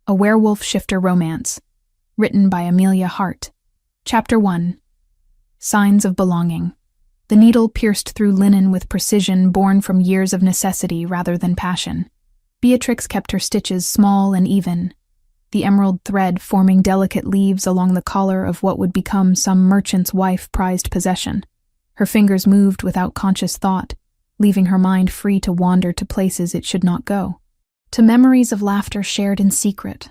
A Werewolf Shifter Romance, written by Amelia Hart. Chapter 1. Signs of Belonging. The needle pierced through linen with precision born from years of necessity rather than passion. Beatrix kept her stitches small and even, the emerald thread forming delicate leaves along the collar of what would become some merchant's wife prized possession. Her fingers moved without conscious thought, leaving her mind free to wander to places it should not go. To memories of laughter shared in secret,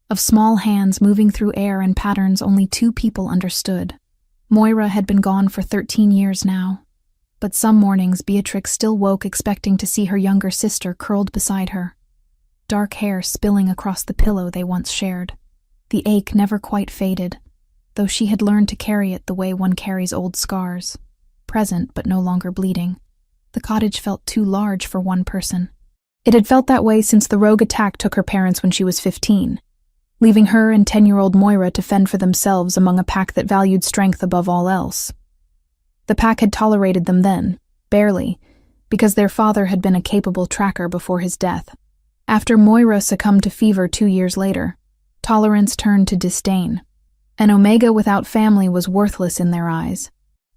of small hands moving through air and patterns only two people understood. Moira had been gone for 13 years now, but some mornings Beatrix still woke expecting to see her younger sister curled beside her, dark hair spilling across the pillow they once shared. The ache never quite faded, though she had learned to carry it the way one carries old scars, present but no longer bleeding. The cottage felt too large for one person. It had felt that way since the rogue attack took her parents when she was 15, leaving her and 10-year-old Moira to fend for themselves among a pack that valued strength above all else. The pack had tolerated them then, barely, because their father had been a capable tracker before his death. After Moira succumbed to fever 2 years later, tolerance turned to disdain. An Omega without family was worthless in their eyes.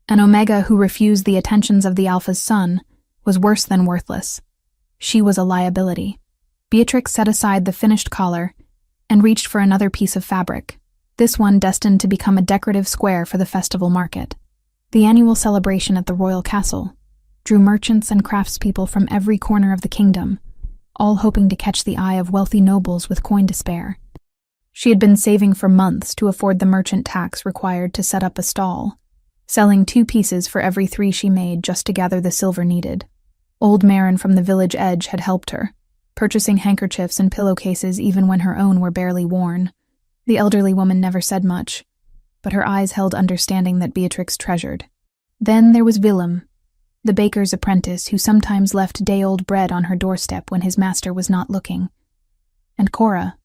An Omega who refused the attentions of the Alpha's son was worse than worthless. She was a liability. Beatrix set aside the finished collar and reached for another piece of fabric, this one destined to become a decorative square for the festival market. The annual celebration at the royal castle drew merchants and craftspeople from every corner of the kingdom, all hoping to catch the eye of wealthy nobles with coin to spare. She had been saving for months to afford the merchant tax required to set up a stall, selling 2 pieces for every 3 she made just to gather the silver needed. Old Marin from the village edge had helped her, purchasing handkerchiefs and pillowcases even when her own were barely worn. The elderly woman never said much, but her eyes held understanding that Beatrix treasured. Then there was Willem, the baker's apprentice who sometimes left day-old bread on her doorstep when his master was not looking. And Cora,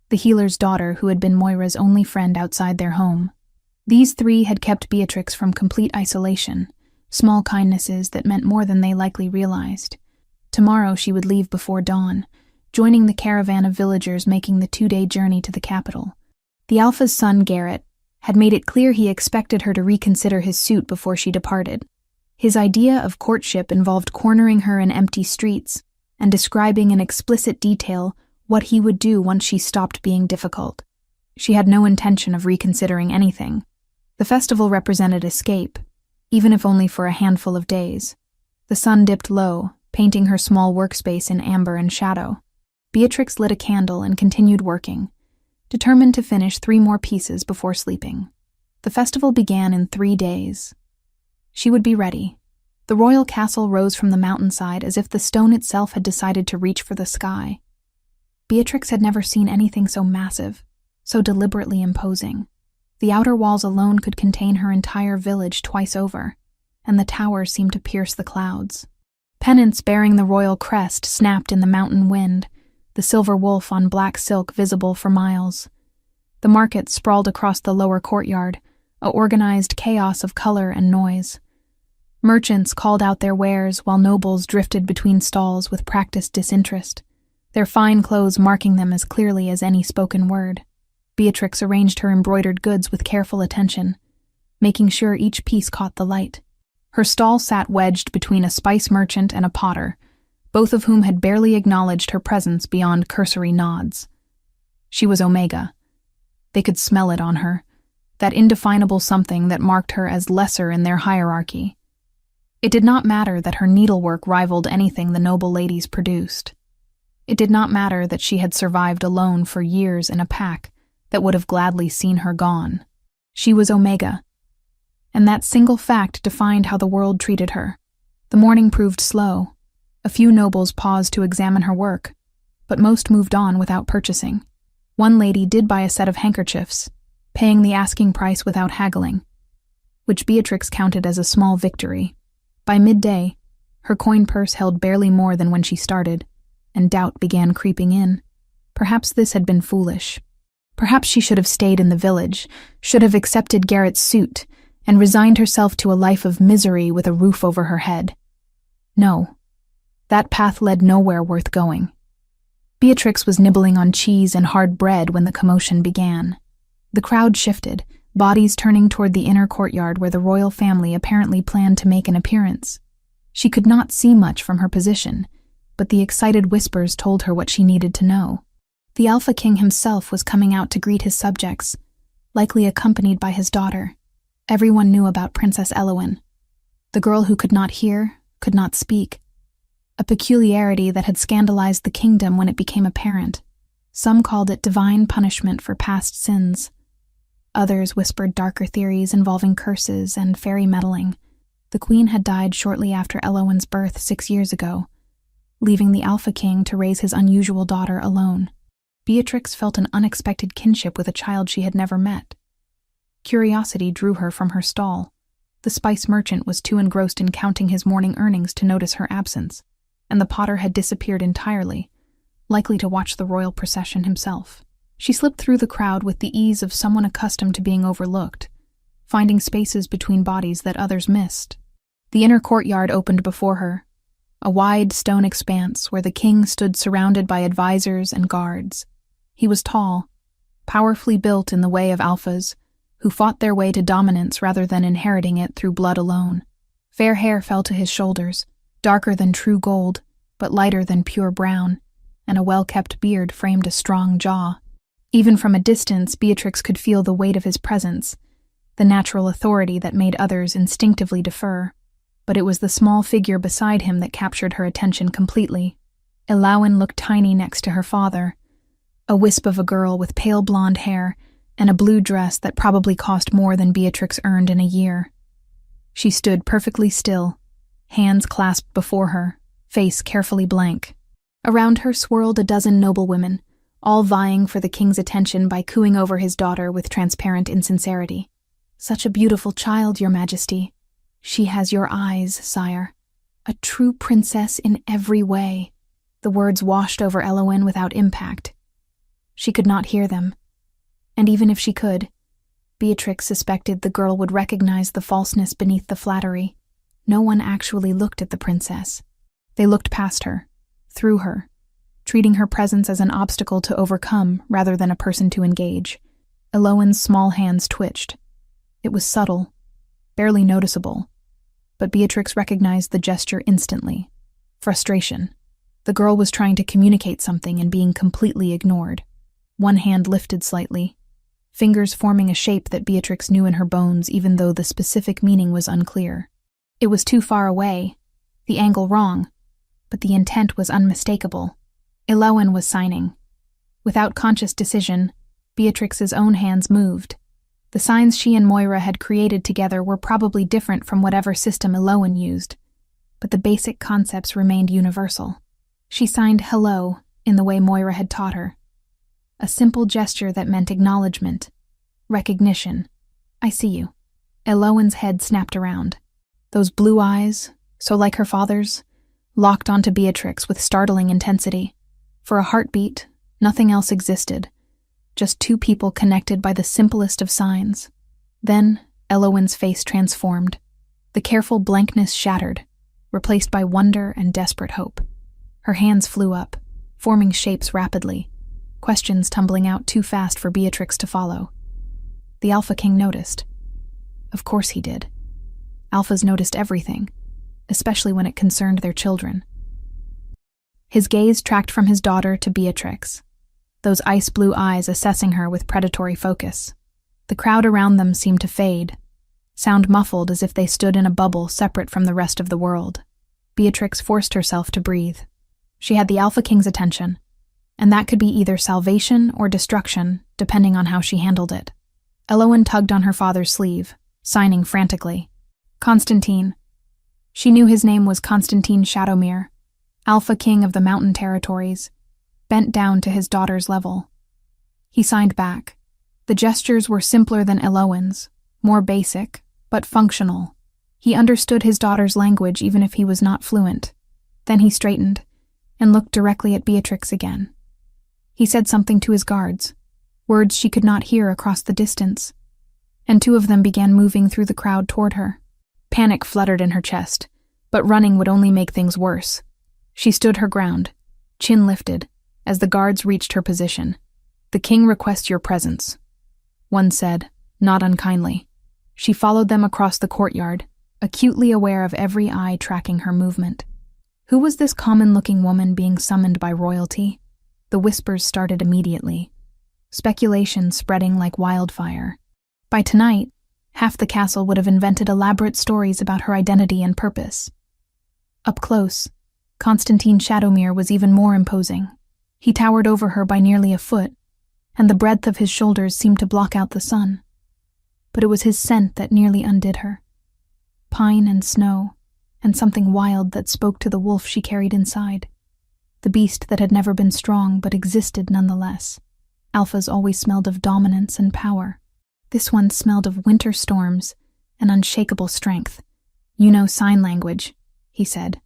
the healer's daughter who had been Moira's only friend outside their home. These 3 had kept Beatrix from complete isolation, small kindnesses that meant more than they likely realized. Tomorrow she would leave before dawn, joining the caravan of villagers making the 2-day journey to the capital. The Alpha's son, Garrett, had made it clear he expected her to reconsider his suit before she departed. His idea of courtship involved cornering her in empty streets and describing in explicit detail what he would do once she stopped being difficult. She had no intention of reconsidering anything. The festival represented escape, even if only for a handful of days. The sun dipped low, painting her small workspace in amber and shadow. Beatrix lit a candle and continued working, determined to finish 3 more pieces before sleeping. The festival began in 3 days. She would be ready. The royal castle rose from the mountainside as if the stone itself had decided to reach for the sky. Beatrix had never seen anything so massive, so deliberately imposing. The outer walls alone could contain her entire village twice over, and the towers seemed to pierce the clouds. Pennants bearing the royal crest snapped in the mountain wind, the silver wolf on black silk visible for miles. The market sprawled across the lower courtyard, a organized chaos of color and noise. Merchants called out their wares while nobles drifted between stalls with practiced disinterest, their fine clothes marking them as clearly as any spoken word. Beatrix arranged her embroidered goods with careful attention, making sure each piece caught the light. Her stall sat wedged between a spice merchant and a potter, both of whom had barely acknowledged her presence beyond cursory nods. She was Omega. They could smell it on her, that indefinable something that marked her as lesser in their hierarchy. It did not matter that her needlework rivaled anything the noble ladies produced. It did not matter that she had survived alone for years in a pack that would have gladly seen her gone. She was Omega, and that single fact defined how the world treated her. The morning proved slow. A few nobles paused to examine her work, but most moved on without purchasing. One lady did buy a set of handkerchiefs, paying the asking price without haggling, which Beatrix counted as a small victory. By midday, her coin purse held barely more than when she started, and doubt began creeping in. Perhaps this had been foolish. Perhaps she should have stayed in the village, should have accepted Garrett's suit, and resigned herself to a life of misery with a roof over her head. No, that path led nowhere worth going. Beatrix was nibbling on cheese and hard bread when the commotion began. The crowd shifted, bodies turning toward the inner courtyard where the royal family apparently planned to make an appearance. She could not see much from her position, but the excited whispers told her what she needed to know. The Alpha King himself was coming out to greet his subjects, likely accompanied by his daughter. Everyone knew about Princess Elowen, the girl who could not hear, could not speak, a peculiarity that had scandalized the kingdom when it became apparent. Some called it divine punishment for past sins. Others whispered darker theories involving curses and fairy meddling. The queen had died shortly after Elowen's birth 6 years ago, leaving the Alpha King to raise his unusual daughter alone. Beatrix felt an unexpected kinship with a child she had never met. Curiosity drew her from her stall. The spice merchant was too engrossed in counting his morning earnings to notice her absence, and the potter had disappeared entirely, likely to watch the royal procession himself. She slipped through the crowd with the ease of someone accustomed to being overlooked, finding spaces between bodies that others missed. The inner courtyard opened before her, a wide stone expanse where the king stood surrounded by advisors and guards. He was tall, powerfully built in the way of alphas, who fought their way to dominance rather than inheriting it through blood alone. Fair hair fell to his shoulders, darker than true gold, but lighter than pure brown, and a well-kept beard framed a strong jaw. Even from a distance, Beatrix could feel the weight of his presence, the natural authority that made others instinctively defer. But it was the small figure beside him that captured her attention completely. Elowen looked tiny next to her father, a wisp of a girl with pale blonde hair and a blue dress that probably cost more than Beatrix earned in a year. She stood perfectly still, hands clasped before her, face carefully blank. Around her swirled a dozen noblewomen, all vying for the king's attention by cooing over his daughter with transparent insincerity. "Such a beautiful child, your majesty. She has your eyes, sire. A true princess in every way." The words washed over Elowen without impact. She could not hear them. And even if she could, Beatrix suspected the girl would recognize the falseness beneath the flattery. No one actually looked at the princess. They looked past her, through her, treating her presence as an obstacle to overcome rather than a person to engage. Elowen's small hands twitched. It was subtle, barely noticeable, but Beatrix recognized the gesture instantly. Frustration. The girl was trying to communicate something and being completely ignored. One hand lifted slightly, fingers forming a shape that Beatrix knew in her bones even though the specific meaning was unclear. It was too far away, the angle wrong, but the intent was unmistakable. Elowen was signing. Without conscious decision, Beatrix's own hands moved. The signs she and Moira had created together were probably different from whatever system Elowen used, but the basic concepts remained universal. She signed hello in the way Moira had taught her. A simple gesture that meant acknowledgement, recognition. "I see you." Elowen's head snapped around. Those blue eyes, so like her father's, locked onto Beatrix with startling intensity. For a heartbeat, nothing else existed, just two people connected by the simplest of signs. Then, Elowen's face transformed. The careful blankness shattered, replaced by wonder and desperate hope. Her hands flew up, forming shapes rapidly, questions tumbling out too fast for Beatrix to follow. The Alpha King noticed. Of course he did. Alphas noticed everything, especially when it concerned their children. His gaze tracked from his daughter to Beatrix, those ice-blue eyes assessing her with predatory focus. The crowd around them seemed to fade, sound muffled as if they stood in a bubble separate from the rest of the world. Beatrix forced herself to breathe. She had the Alpha King's attention, and that could be either salvation or destruction, depending on how she handled it. Elowen tugged on her father's sleeve, signing frantically. Constantine. She knew his name was Constantine Shadowmere, Alpha King of the Mountain Territories, bent down to his daughter's level. He signed back. The gestures were simpler than Elowen's, more basic, but functional. He understood his daughter's language even if he was not fluent. Then he straightened and looked directly at Beatrix again. He said something to his guards, words she could not hear across the distance, and two of them began moving through the crowd toward her. Panic fluttered in her chest, but running would only make things worse. She stood her ground, chin lifted, as the guards reached her position. "The king requests your presence," one said, not unkindly. She followed them across the courtyard, acutely aware of every eye tracking her movement. Who was this common-looking woman being summoned by royalty? The whispers started immediately, speculation spreading like wildfire. By tonight, half the castle would have invented elaborate stories about her identity and purpose. Up close, Constantine Shadowmere was even more imposing. He towered over her by nearly a foot, and the breadth of his shoulders seemed to block out the sun. But it was his scent that nearly undid her. Pine and snow, and something wild that spoke to the wolf she carried inside. The beast that had never been strong but existed nonetheless. Alphas always smelled of dominance and power. This one smelled of winter storms and unshakable strength. "You know sign language," he said.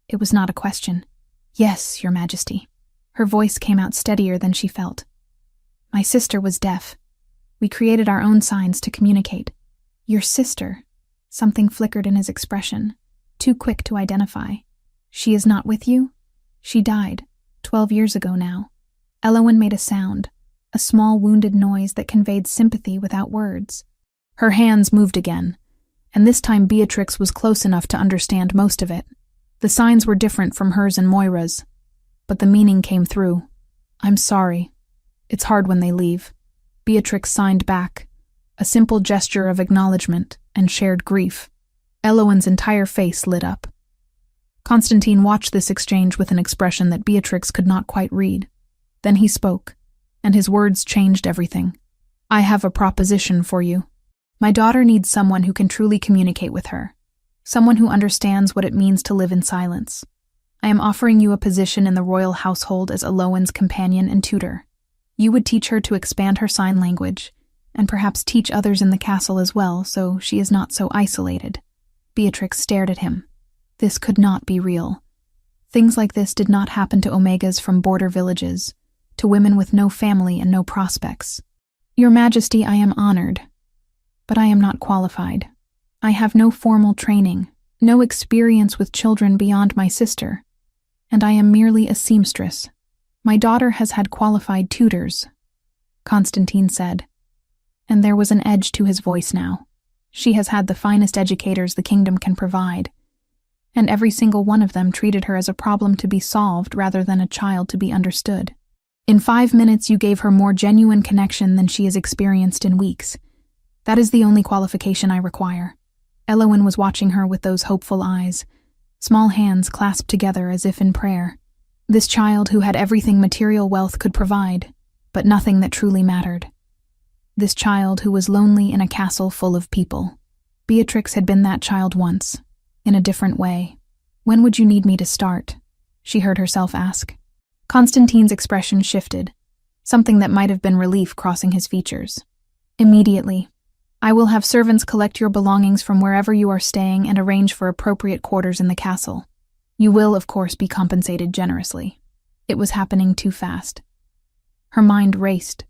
It was not a question. "Yes, Your Majesty." Her voice came out steadier than she felt. "My sister was deaf. We created our own signs to communicate." "Your sister?" Something flickered in his expression, too quick to identify. "She is not with you?" "She died, 12 years ago now." Elowen made a sound, a small wounded noise that conveyed sympathy without words. Her hands moved again, and this time Beatrix was close enough to understand most of it. The signs were different from hers and Moira's, but the meaning came through. "I'm sorry. It's hard when they leave." Beatrix signed back, a simple gesture of acknowledgement and shared grief. Elowen's entire face lit up. Constantine watched this exchange with an expression that Beatrix could not quite read. Then he spoke, and his words changed everything. "I have a proposition for you. My daughter needs someone who can truly communicate with her, someone who understands what it means to live in silence. I am offering you a position in the royal household as Elowen's companion and tutor. You would teach her to expand her sign language, and perhaps teach others in the castle as well, so she is not so isolated." Beatrix stared at him. This could not be real. Things like this did not happen to Omegas from border villages, to women with no family and no prospects. "Your Majesty, I am honored, but I am not qualified. I have no formal training, no experience with children beyond my sister, and I am merely a seamstress. My daughter has had qualified tutors," Constantine said, and there was an edge to his voice now. "She has had the finest educators the kingdom can provide, and every single one of them treated her as a problem to be solved rather than a child to be understood. In 5 minutes you gave her more genuine connection than she has experienced in weeks. That is the only qualification I require." Elowen was watching her with those hopeful eyes, small hands clasped together as if in prayer. This child who had everything material wealth could provide, but nothing that truly mattered. This child who was lonely in a castle full of people. Beatrix had been that child once, in a different way. "When would you need me to start?" she heard herself ask. Constantine's expression shifted, something that might have been relief crossing his features. "Immediately. I will have servants collect your belongings from wherever you are staying and arrange for appropriate quarters in the castle. You will, of course, be compensated generously." It was happening too fast. Her mind raced,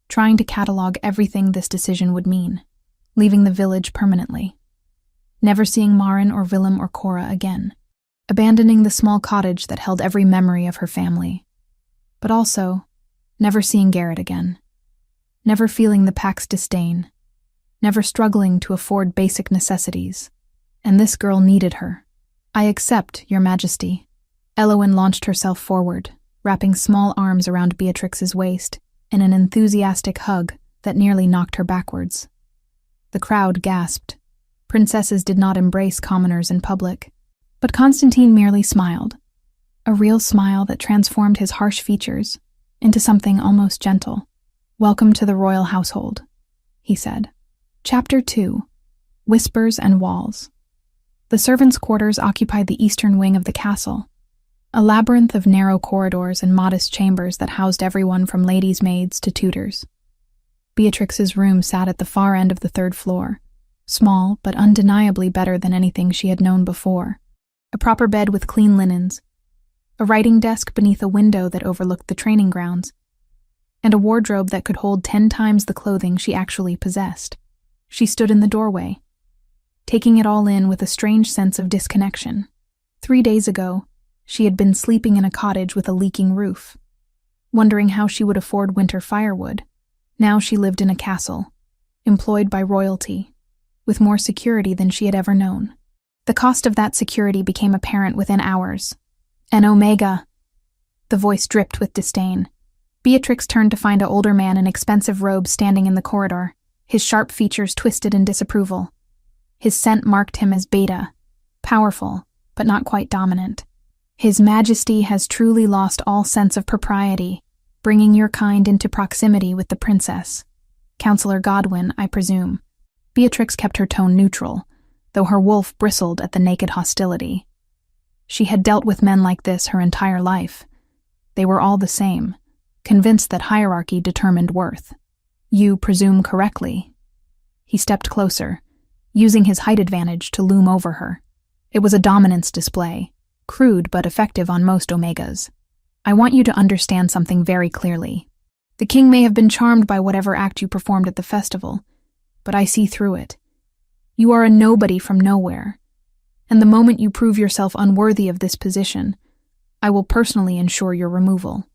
trying to catalog everything this decision would mean. Leaving the village permanently. Never seeing Marin or Willem or Cora again. Abandoning the small cottage that held every memory of her family. But also, never seeing Garrett again. Never feeling the pack's disdain. Never struggling to afford basic necessities. And this girl needed her. "I accept, Your Majesty." Elowen launched herself forward, wrapping small arms around Beatrix's waist in an enthusiastic hug that nearly knocked her backwards. The crowd gasped. Princesses did not embrace commoners in public, but Constantine merely smiled, a real smile that transformed his harsh features into something almost gentle. "Welcome to the royal household," he said. Chapter 2. Whispers and Walls. The servants' quarters occupied the eastern wing of the castle, a labyrinth of narrow corridors and modest chambers that housed everyone from ladies' maids to tutors. Beatrix's room sat at the far end of the 3rd floor, small but undeniably better than anything she had known before. A proper bed with clean linens, a writing desk beneath a window that overlooked the training grounds, and a wardrobe that could hold 10 times the clothing she actually possessed. She stood in the doorway, taking it all in with a strange sense of disconnection. 3 days ago, she had been sleeping in a cottage with a leaking roof. wondering how she would afford winter firewood. Now she lived in a castle, employed by royalty, with more security than she had ever known. The cost of that security became apparent within hours. An Omega. The voice dripped with disdain. Beatrix turned to find an older man in expensive robes standing in the corridor, his sharp features twisted in disapproval. His scent marked him as beta, powerful, but not quite dominant. His Majesty has truly lost all sense of propriety, bringing your kind into proximity with the princess. Counselor Godwin, I presume. Beatrix kept her tone neutral, though her wolf bristled at the naked hostility. She had dealt with men like this her entire life. They were all the same, convinced that hierarchy determined worth. You presume correctly. He stepped closer, using his height advantage to loom over her. It was a dominance display, crude but effective on most Omegas. I want you to understand something very clearly. The king may have been charmed by whatever act you performed at the festival, but I see through it. You are a nobody from nowhere, and the moment you prove yourself unworthy of this position, I will personally ensure your removal.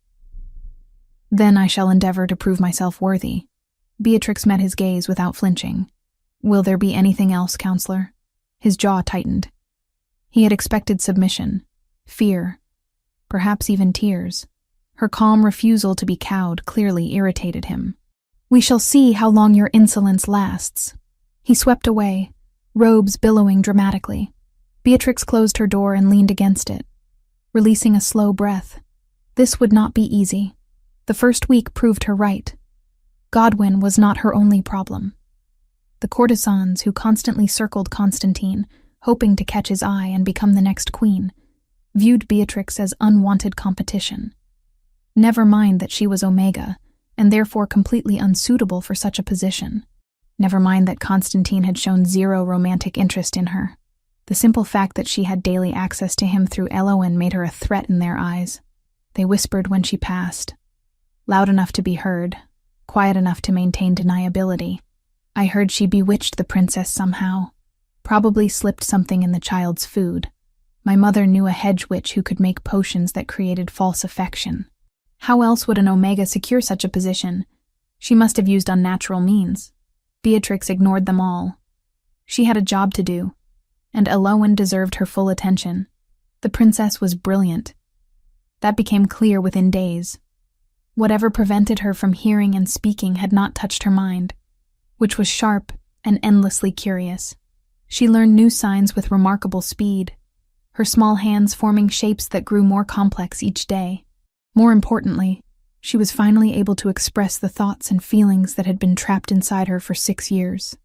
Then I shall endeavor to prove myself worthy. Beatrix met his gaze without flinching. Will there be anything else, counselor? His jaw tightened. He had expected submission, fear, perhaps even tears. Her calm refusal to be cowed clearly irritated him. We shall see how long your insolence lasts. He swept away, robes billowing dramatically. Beatrix closed her door and leaned against it, releasing a slow breath. This would not be easy. The first week proved her right. Godwin was not her only problem. The courtesans who constantly circled Constantine, hoping to catch his eye and become the next queen, viewed Beatrix as unwanted competition. Never mind that she was Omega, and therefore completely unsuitable for such a position. Never mind that Constantine had shown zero romantic interest in her. The simple fact that she had daily access to him through Elowen made her a threat in their eyes. They whispered when she passed, loud enough to be heard, quiet enough to maintain deniability. I heard she bewitched the princess somehow, probably slipped something in the child's food. My mother knew a hedge witch who could make potions that created false affection. How else would an Omega secure such a position? She must have used unnatural means. Beatrix ignored them all. She had a job to do, and Elowen deserved her full attention. The princess was brilliant. That became clear within days. Whatever prevented her from hearing and speaking had not touched her mind, which was sharp and endlessly curious. She learned new signs with remarkable speed, her small hands forming shapes that grew more complex each day. More importantly, she was finally able to express the thoughts and feelings that had been trapped inside her for 6 years.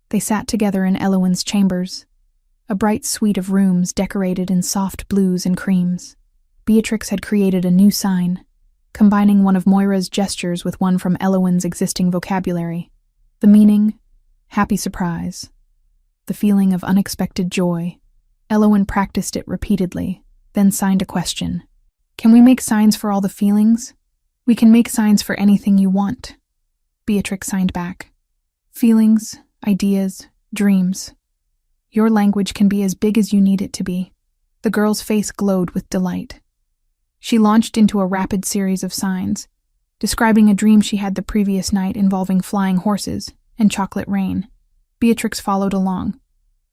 They sat together in Elowen's chambers, a bright suite of rooms decorated in soft blues and creams. Beatrix had created a new sign, combining one of Moira's gestures with one from Elowen's existing vocabulary. The meaning, happy surprise. The feeling of unexpected joy. Elowen practiced it repeatedly, then signed a question. Can we make signs for all the feelings? We can make signs for anything you want. Beatrix signed back. Feelings, ideas, dreams. Your language can be as big as you need it to be. The girl's face glowed with delight. She launched into a rapid series of signs, describing a dream she had the previous night involving flying horses and chocolate rain. Beatrix followed along,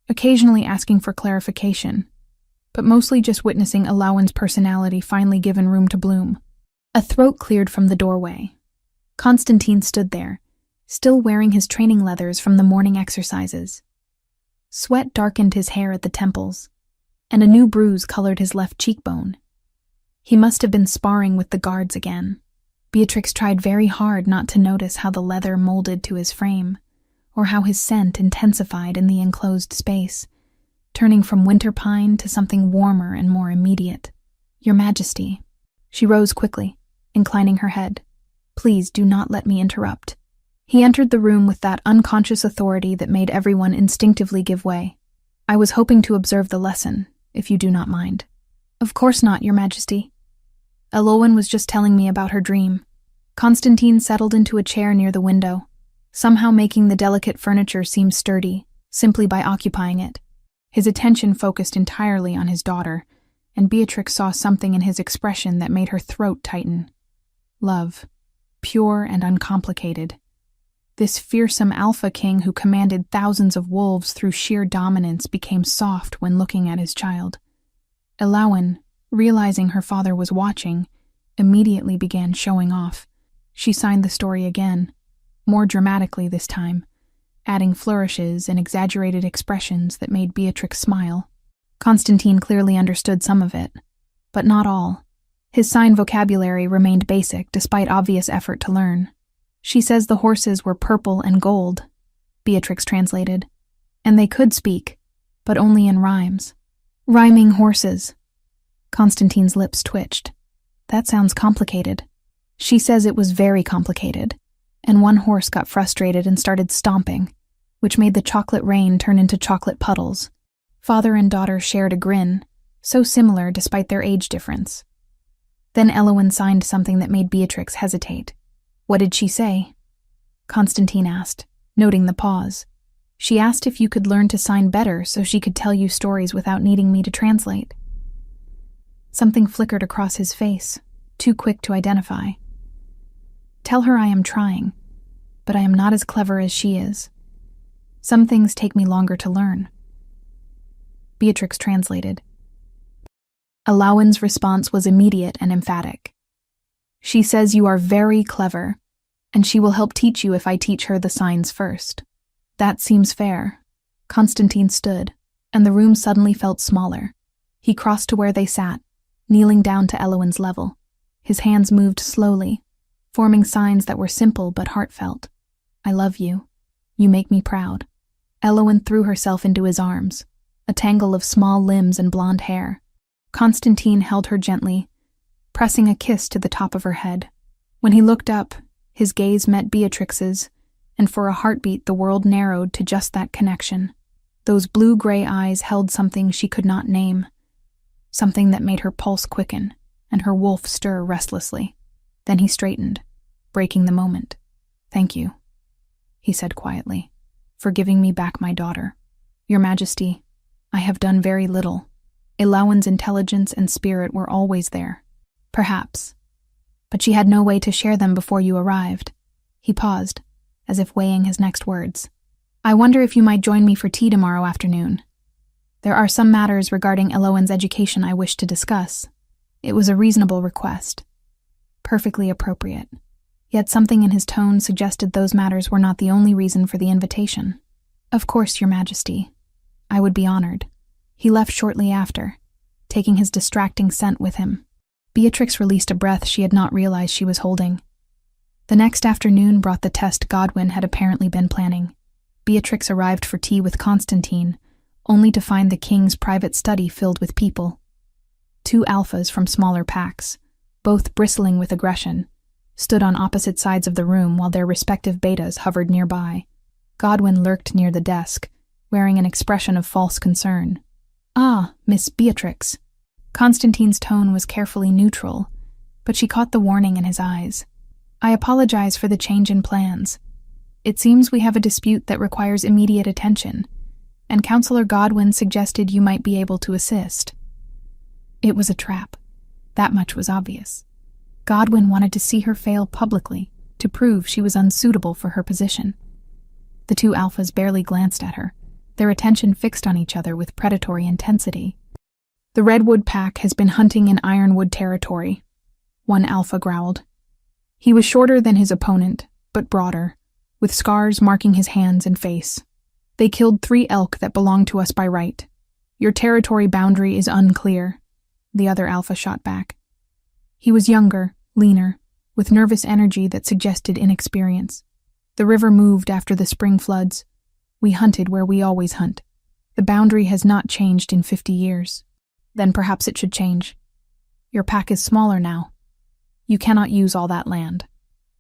occasionally asking for clarification, but mostly just witnessing Elowen's personality finally given room to bloom. A throat cleared from the doorway. Constantine stood there, still wearing his training leathers from the morning exercises. Sweat darkened his hair at the temples, and a new bruise colored his left cheekbone. He must have been sparring with the guards again. Beatrix tried very hard not to notice how the leather molded to his frame, or how his scent intensified in the enclosed space, turning from winter pine to something warmer and more immediate. Your Majesty. She rose quickly, inclining her head. Please do not let me interrupt. He entered the room with that unconscious authority that made everyone instinctively give way. I was hoping to observe the lesson, if you do not mind. Of course not, Your Majesty. Elowen was just telling me about her dream. Constantine settled into a chair near the window, somehow making the delicate furniture seem sturdy, simply by occupying it. His attention focused entirely on his daughter, and Beatrix saw something in his expression that made her throat tighten. Love, pure and uncomplicated. This fearsome alpha king who commanded thousands of wolves through sheer dominance became soft when looking at his child. Elawan, realizing her father was watching, immediately began showing off. She signed the story again, more dramatically this time, adding flourishes and exaggerated expressions that made Beatrix smile. Constantine clearly understood some of it, but not all. His sign vocabulary remained basic despite obvious effort to learn. She says the horses were purple and gold, Beatrix translated, and they could speak, but only in rhymes. Rhyming horses. Constantine's lips twitched. That sounds complicated. She says it was very complicated, and one horse got frustrated and started stomping, which made the chocolate rain turn into chocolate puddles. Father and daughter shared a grin, so similar despite their age difference. Then Elawan signed something that made Beatrix hesitate. What did she say? Constantine asked, noting the pause. She asked if you could learn to sign better so she could tell you stories without needing me to translate. Something flickered across his face, too quick to identify. Tell her I am trying, but I am not as clever as she is. Some things take me longer to learn. Beatrix translated. Elawan's response was immediate and emphatic. She says you are very clever, and she will help teach you if I teach her the signs first. That seems fair. Constantine stood, and the room suddenly felt smaller. He crossed to where they sat, kneeling down to Elawan's level. His hands moved slowly, forming signs that were simple but heartfelt. I love you. You make me proud. Elawan threw herself into his arms, a tangle of small limbs and blonde hair. Constantine held her gently, pressing a kiss to the top of her head. When he looked up, his gaze met Beatrix's, and for a heartbeat the world narrowed to just that connection. Those blue-gray eyes held something she could not name, something that made her pulse quicken and her wolf stir restlessly. Then he straightened, breaking the moment. Thank you, he said quietly, for giving me back my daughter. Your Majesty, I have done very little. Elawan's intelligence and spirit were always there. Perhaps. But she had no way to share them before you arrived. He paused, as if weighing his next words. I wonder if you might join me for tea tomorrow afternoon. There are some matters regarding Elawan's education I wish to discuss. It was a reasonable request. Perfectly appropriate. Yet something in his tone suggested those matters were not the only reason for the invitation. Of course, Your Majesty. I would be honored. He left shortly after, taking his distracting scent with him. Beatrix released a breath she had not realized she was holding. The next afternoon brought the test Godwin had apparently been planning. Beatrix arrived for tea with Constantine, only to find the king's private study filled with people. 2 alphas from smaller packs, both bristling with aggression, stood on opposite sides of the room while their respective betas hovered nearby. Godwin lurked near the desk, wearing an expression of false concern. Ah, Miss Beatrix. Constantine's tone was carefully neutral, but she caught the warning in his eyes. I apologize for the change in plans. It seems we have a dispute that requires immediate attention, and Counselor Godwin suggested you might be able to assist. It was a trap. That much was obvious. Godwin wanted to see her fail publicly, to prove she was unsuitable for her position. The 2 alphas barely glanced at her, their attention fixed on each other with predatory intensity. The Redwood pack has been hunting in Ironwood territory, one alpha growled. He was shorter than his opponent, but broader, with scars marking his hands and face. They killed 3 elk that belong to us by right. Your territory boundary is unclear, the other alpha shot back. He was younger, leaner, with nervous energy that suggested inexperience. The river moved after the spring floods. We hunted where we always hunt. The boundary has not changed in 50 years. Then perhaps it should change. Your pack is smaller now. You cannot use all that land.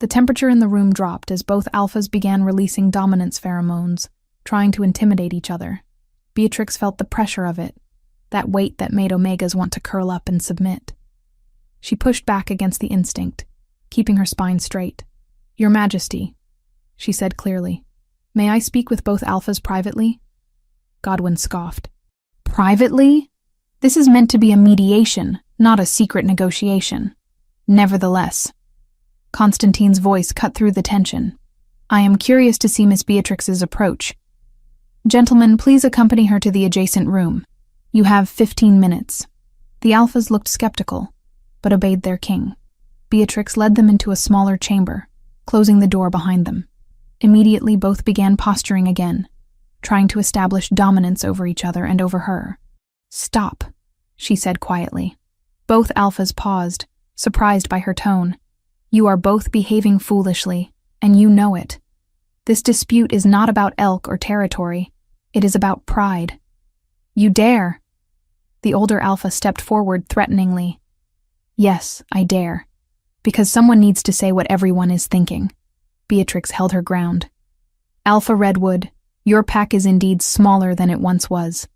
The temperature in the room dropped as both alphas began releasing dominance pheromones, trying to intimidate each other. Beatrix felt the pressure of it, that weight that made omegas want to curl up and submit. She pushed back against the instinct, keeping her spine straight. Your Majesty, she said clearly. May I speak with both alphas privately? Godwin scoffed. Privately? This is meant to be a mediation, not a secret negotiation. Nevertheless, Constantine's voice cut through the tension. "I am curious to see Miss Beatrix's approach. Gentlemen, please accompany her to the adjacent room. You have 15 minutes. The alphas looked skeptical, but obeyed their king. Beatrix led them into a smaller chamber, closing the door behind them. Immediately both began posturing again, trying to establish dominance over each other and over her. "Stop," she said quietly. Both alphas paused, surprised by her tone. "You are both behaving foolishly, and you know it. This dispute is not about elk or territory. It is about pride. You dare!" The older alpha stepped forward threateningly. "Yes, I dare. Because someone needs to say what everyone is thinking." Beatrix held her ground. "Alpha Redwood, your pack is indeed smaller than it once was.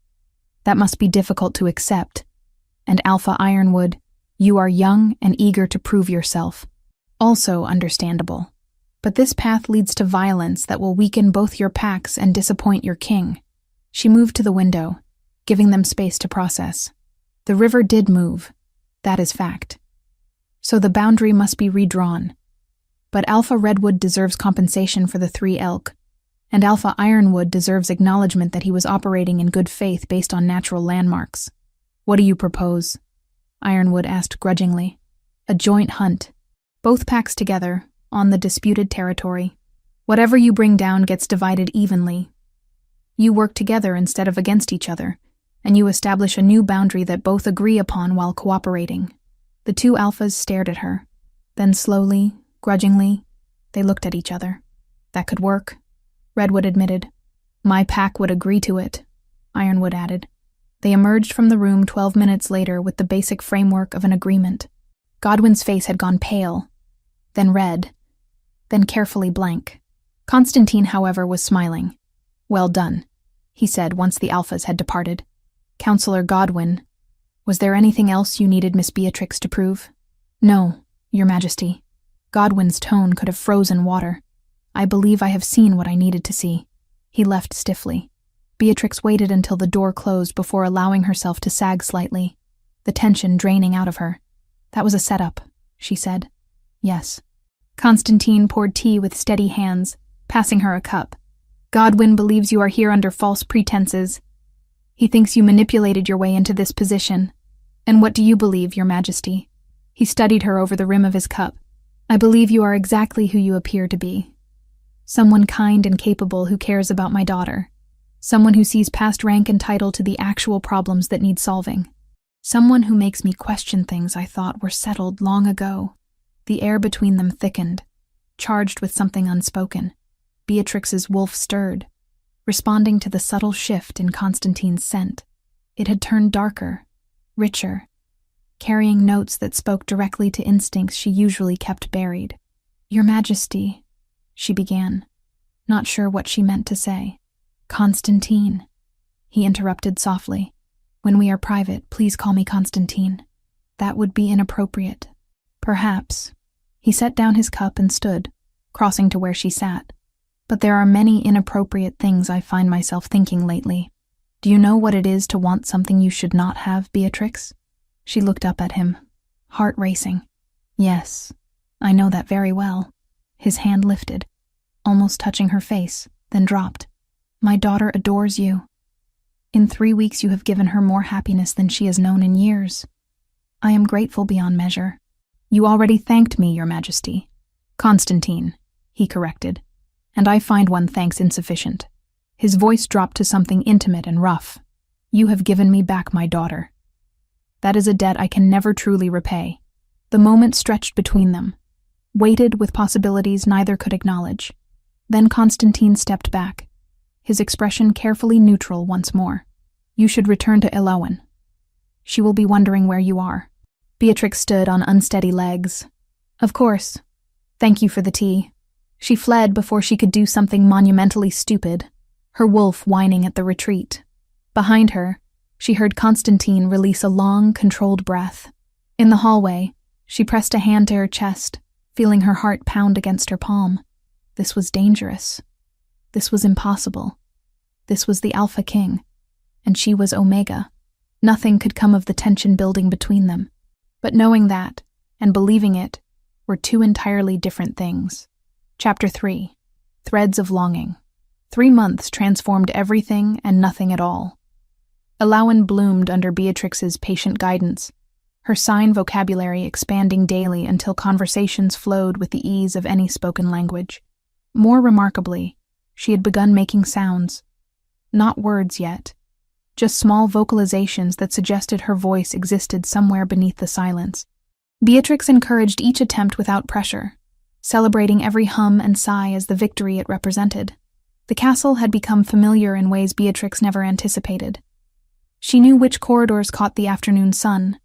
That must be difficult to accept. And Alpha Ironwood, you are young and eager to prove yourself. Also understandable. But this path leads to violence that will weaken both your packs and disappoint your king." She moved to the window, giving them space to process. The river did move. That is fact. So the boundary must be redrawn. But Alpha Redwood deserves compensation for the 3 elk, and Alpha Ironwood deserves acknowledgement that he was operating in good faith based on natural landmarks. "What do you propose?" Ironwood asked grudgingly. "A joint hunt. Both packs together, on the disputed territory. Whatever you bring down gets divided evenly. You work together instead of against each other, and you establish a new boundary that both agree upon while cooperating." The 2 alphas stared at her. Then slowly, grudgingly, they looked at each other. "That could work," Redwood admitted. "My pack would agree to it," Ironwood added. They emerged from the room 12 minutes later with the basic framework of an agreement. Godwin's face had gone pale, then red, then carefully blank. Constantine, however, was smiling. "Well done," he said once the alphas had departed. "Counselor Godwin, was there anything else you needed Miss Beatrix to prove?" "No, Your Majesty." Godwin's tone could have frozen water. "I believe I have seen what I needed to see." He left stiffly. Beatrix waited until the door closed before allowing herself to sag slightly, the tension draining out of her. "That was a setup," she said. "Yes." Constantine poured tea with steady hands, passing her a cup. "Godwin believes you are here under false pretenses. He thinks you manipulated your way into this position. And what do you believe, Your Majesty?" He studied her over the rim of his cup. "I believe you are exactly who you appear to be. Someone kind and capable who cares about my daughter. Someone who sees past rank and title to the actual problems that need solving. Someone who makes me question things I thought were settled long ago." The air between them thickened, charged with something unspoken. Beatrix's wolf stirred, responding to the subtle shift in Constantine's scent. It had turned darker, richer, carrying notes that spoke directly to instincts she usually kept buried. "Your Majesty," she began, not sure what she meant to say. "Constantine," he interrupted softly. "When we are private, please call me Constantine. That would be inappropriate." "Perhaps." He set down his cup and stood, crossing to where she sat. "But there are many inappropriate things I find myself thinking lately. Do you know what it is to want something you should not have, Beatrix?" She looked up at him, heart racing. "Yes, I know that very well." His hand lifted, almost touching her face, then dropped. "My daughter adores you. In 3 weeks you have given her more happiness than she has known in years. I am grateful beyond measure." "You already thanked me, Your Majesty." "Constantine," he corrected, "and I find one thanks insufficient." His voice dropped to something intimate and rough. "You have given me back my daughter. That is a debt I can never truly repay." The moment stretched between them, weighted with possibilities neither could acknowledge. Then Constantine stepped back, his expression carefully neutral once more. "You should return to Elowen. She will be wondering where you are." Beatrix stood on unsteady legs. "Of course. Thank you for the tea." She fled before she could do something monumentally stupid, her wolf whining at the retreat. Behind her, she heard Constantine release a long, controlled breath. In the hallway, she pressed a hand to her chest, feeling her heart pound against her palm. This was dangerous. This was impossible. This was the Alpha King, and she was Omega. Nothing could come of the tension building between them. But knowing that, and believing it, were two entirely different things. Chapter 3. Threads of Longing. 3 months transformed everything and nothing at all. Elawan bloomed under Beatrix's patient guidance, her sign vocabulary expanding daily until conversations flowed with the ease of any spoken language. More remarkably, she had begun making sounds. Not words yet, just small vocalizations that suggested her voice existed somewhere beneath the silence. Beatrix encouraged each attempt without pressure, celebrating every hum and sigh as the victory it represented. The castle had become familiar in ways Beatrix never anticipated. She knew which corridors caught the afternoon sun,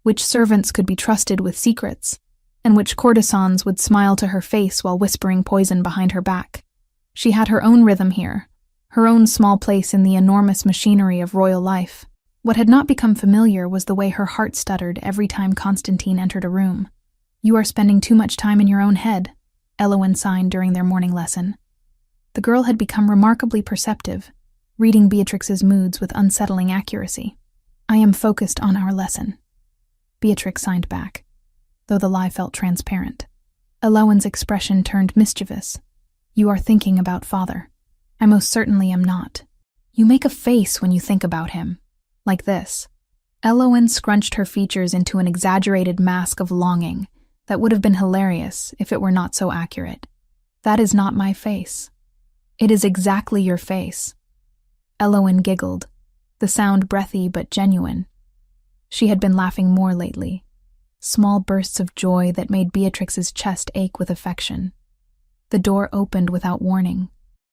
which servants could be trusted with secrets, and which courtesans would smile to her face while whispering poison behind her back. She had her own rhythm here, her own small place in the enormous machinery of royal life. What had not become familiar was the way her heart stuttered every time Constantine entered a room. "You are spending too much time in your own head," Elawan signed during their morning lesson. The girl had become remarkably perceptive, reading Beatrix's moods with unsettling accuracy. "I am focused on our lesson," Beatrix signed back, though the lie felt transparent. Elawan's expression turned mischievous. "You are thinking about father." "I most certainly am not. You make a face when you think about him. Like this." Elawan scrunched her features into an exaggerated mask of longing that would have been hilarious if it were not so accurate. "That is not my face." "It is exactly your face." Elawan giggled, the sound breathy but genuine. She had been laughing more lately, small bursts of joy that made Beatrix's chest ache with affection. The door opened without warning.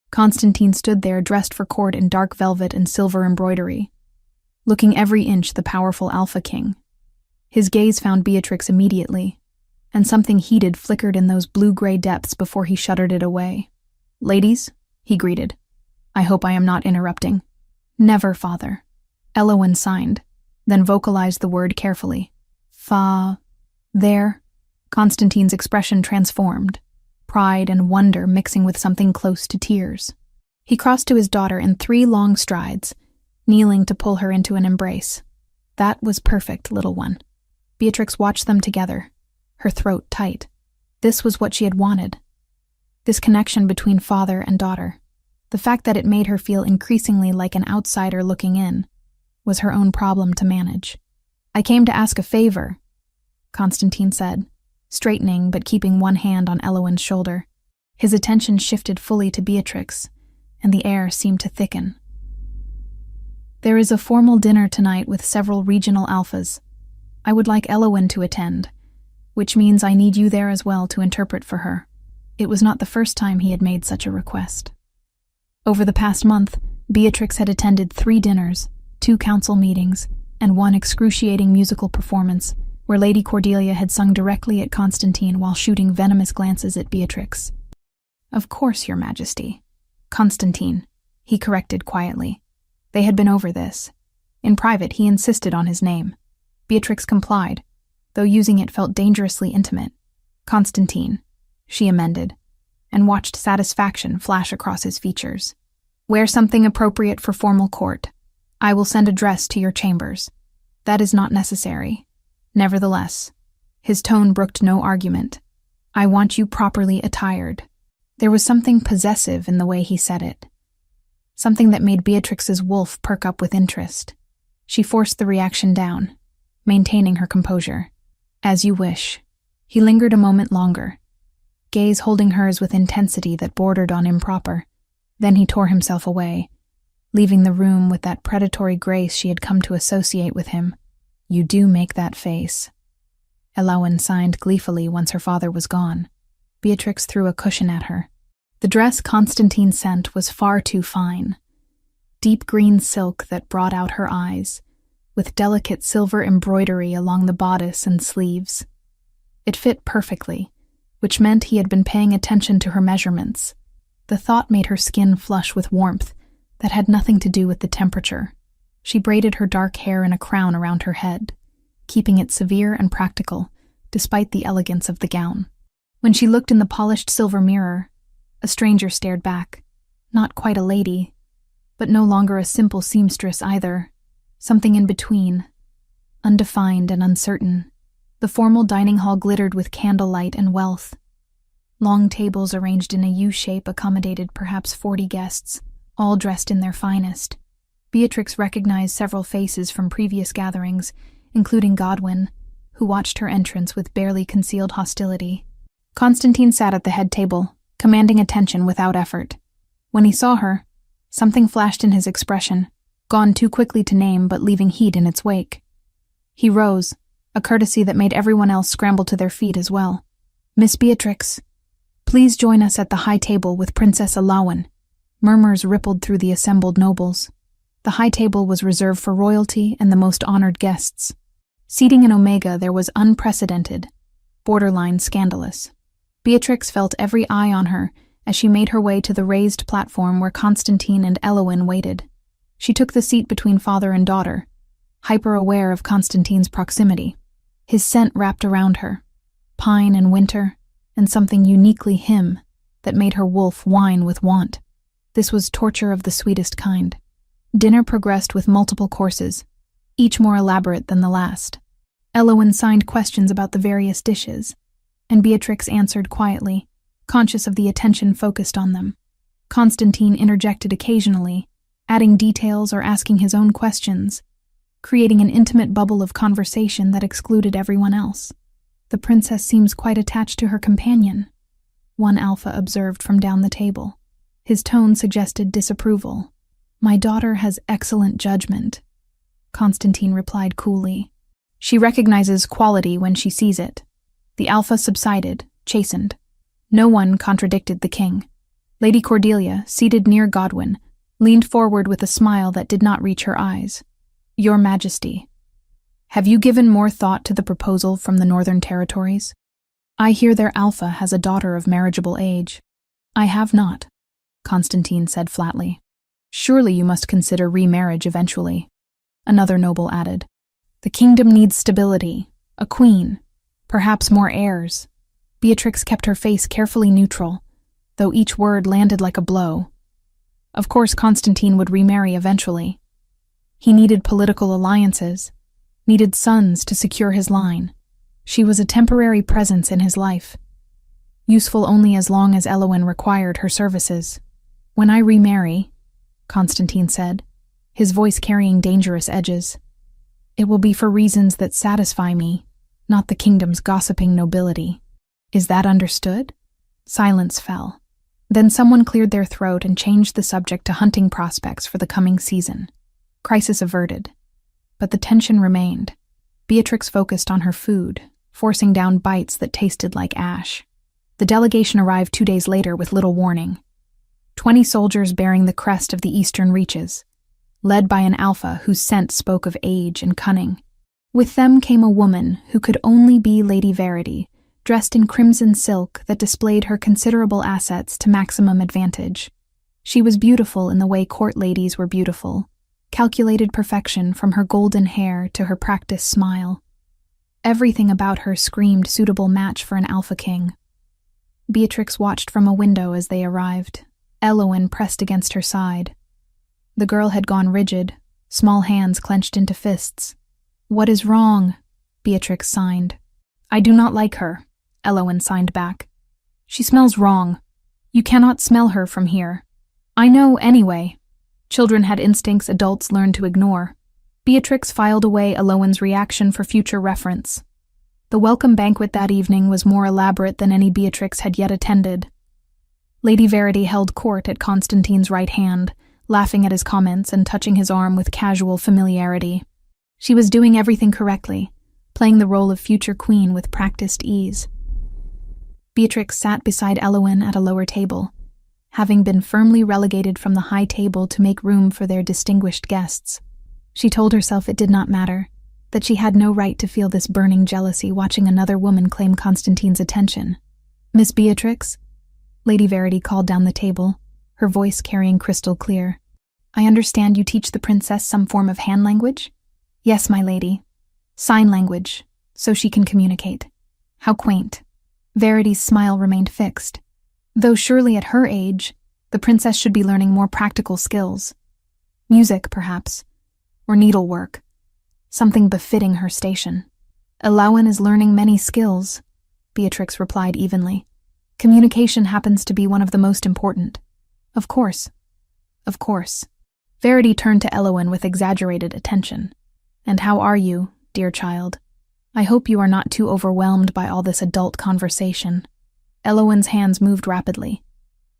Constantine stood there dressed for court in dark velvet and silver embroidery, looking every inch the powerful Alpha King. His gaze found Beatrix immediately, and something heated flickered in those blue-gray depths before he shuttered it away. "Ladies," he greeted. "I hope I am not interrupting." "Never, father." Elawan signed, then vocalized the word carefully. There. Constantine's expression transformed, pride and wonder mixing with something close to tears. He crossed to his daughter in 3 long strides, kneeling to pull her into an embrace. "That was perfect, little one." Beatrix watched them together, her throat tight. This was what she had wanted. This connection between father and daughter. The fact that it made her feel increasingly like an outsider looking in was her own problem to manage. "I came to ask a favor," Constantine said, straightening but keeping one hand on Elawan's shoulder. His attention shifted fully to Beatrix, and the air seemed to thicken. "There is a formal dinner tonight with several regional alphas. I would like Elawan to attend, which means I need you there as well to interpret for her." It was not the first time he had made such a request. Over the past month, Beatrix had attended 3 dinners, 2 council meetings, and 1 excruciating musical performance, where Lady Cordelia had sung directly at Constantine while shooting venomous glances at Beatrix. "Of course, Your Majesty." "Constantine," he corrected quietly. They had been over this. In private, he insisted on his name. Beatrix complied, though using it felt dangerously intimate. "Constantine," she amended, and watched satisfaction flash across his features. "Wear something appropriate for formal court. I will send a dress to your chambers." "That is not necessary." Nevertheless, his tone brooked no argument. "I want you properly attired." There was something possessive in the way he said it, something that made Beatrix's wolf perk up with interest. She forced the reaction down, maintaining her composure. "As you wish." He lingered a moment longer, gaze holding hers with intensity that bordered on improper. Then he tore himself away, leaving the room with that predatory grace she had come to associate with him. "You do make that face." Elawan signed gleefully once her father was gone. Beatrix threw a cushion at her. The dress Constantine sent was far too fine. Deep green silk that brought out her eyes, with delicate silver embroidery along the bodice and sleeves. It fit perfectly, which meant he had been paying attention to her measurements. The thought made her skin flush with warmth that had nothing to do with the temperature. She braided her dark hair in a crown around her head, keeping it severe and practical, despite the elegance of the gown. When she looked in the polished silver mirror, a stranger stared back. Not quite a lady, but no longer a simple seamstress either. Something in between, undefined and uncertain. The formal dining hall glittered with candlelight and wealth. Long tables arranged in a U-shape accommodated perhaps 40 guests, all dressed in their finest. Beatrix recognized several faces from previous gatherings, including Godwin, who watched her entrance with barely concealed hostility. Constantine sat at the head table, commanding attention without effort. When he saw her, something flashed in his expression, gone too quickly to name but leaving heat in its wake. He rose, a courtesy that made everyone else scramble to their feet as well. "Miss Beatrix, please join us at the high table with Princess Alawan." Murmurs rippled through the assembled nobles. The high table was reserved for royalty and the most honored guests. Seating in Omega there was unprecedented, borderline scandalous. Beatrix felt every eye on her as she made her way to the raised platform where Constantine and Elowin waited. She took the seat between father and daughter, hyper-aware of Constantine's proximity. His scent wrapped around her, pine and winter, and something uniquely him that made her wolf whine with want. This was torture of the sweetest kind. Dinner progressed with multiple courses, each more elaborate than the last. Elowin signed questions about the various dishes, and Beatrix answered quietly, conscious of the attention focused on them. Constantine interjected occasionally, adding details or asking his own questions, creating an intimate bubble of conversation that excluded everyone else. "The princess seems quite attached to her companion," one alpha observed from down the table. His tone suggested disapproval. "My daughter has excellent judgment," Constantine replied coolly. "She recognizes quality when she sees it." The alpha subsided, chastened. No one contradicted the king. Lady Cordelia, seated near Godwin, leaned forward with a smile that did not reach her eyes. "Your Majesty, have you given more thought to the proposal from the Northern Territories? I hear their alpha has a daughter of marriageable age." "I have not," Constantine said flatly. "Surely you must consider remarriage eventually," another noble added. "The kingdom needs stability, a queen, perhaps more heirs." Beatrix kept her face carefully neutral, though each word landed like a blow. Of course Constantine would remarry eventually. He needed political alliances, needed sons to secure his line. She was a temporary presence in his life, useful only as long as Elowin required her services. "When I remarry," Constantine said, his voice carrying dangerous edges, "it will be for reasons that satisfy me, not the kingdom's gossiping nobility. Is that understood?" Silence fell. Then someone cleared their throat and changed the subject to hunting prospects for the coming season. Crisis averted. But the tension remained. Beatrix focused on her food, forcing down bites that tasted like ash. The delegation arrived 2 days later with little warning. 20 soldiers bearing the crest of the eastern reaches, led by an alpha whose scent spoke of age and cunning. With them came a woman who could only be Lady Verity, dressed in crimson silk that displayed her considerable assets to maximum advantage. She was beautiful in the way court ladies were beautiful, calculated perfection from her golden hair to her practiced smile. Everything about her screamed suitable match for an alpha king. Beatrix watched from a window as they arrived, Elowin pressed against her side. The girl had gone rigid, small hands clenched into fists. "What is wrong?" Beatrix signed. "I do not like her," Elowin signed back. "She smells wrong. You cannot smell her from here." "I know anyway." Children had instincts adults learned to ignore. Beatrix filed away Elowin's reaction for future reference. The welcome banquet that evening was more elaborate than any Beatrix had yet attended. Lady Verity held court at Constantine's right hand, laughing at his comments and touching his arm with casual familiarity. She was doing everything correctly, playing the role of future queen with practiced ease. Beatrix sat beside Elowin at a lower table, having been firmly relegated from the high table to make room for their distinguished guests. She told herself it did not matter, that she had no right to feel this burning jealousy watching another woman claim Constantine's attention. "Miss Beatrix?" Lady Verity called down the table, her voice carrying crystal clear. "I understand you teach the princess some form of hand language?" "Yes, my lady. Sign language, so she can communicate." "How quaint." Verity's smile remained fixed. Though surely at her age, the princess should be learning more practical skills. Music, perhaps, or needlework, something befitting her station. Elowen is learning many skills, Beatrix replied evenly. Communication happens to be one of the most important. Of course. Of course. Verity turned to Elowen with exaggerated attention. And how are you, dear child? I hope you are not too overwhelmed by all this adult conversation. Elowen's hands moved rapidly.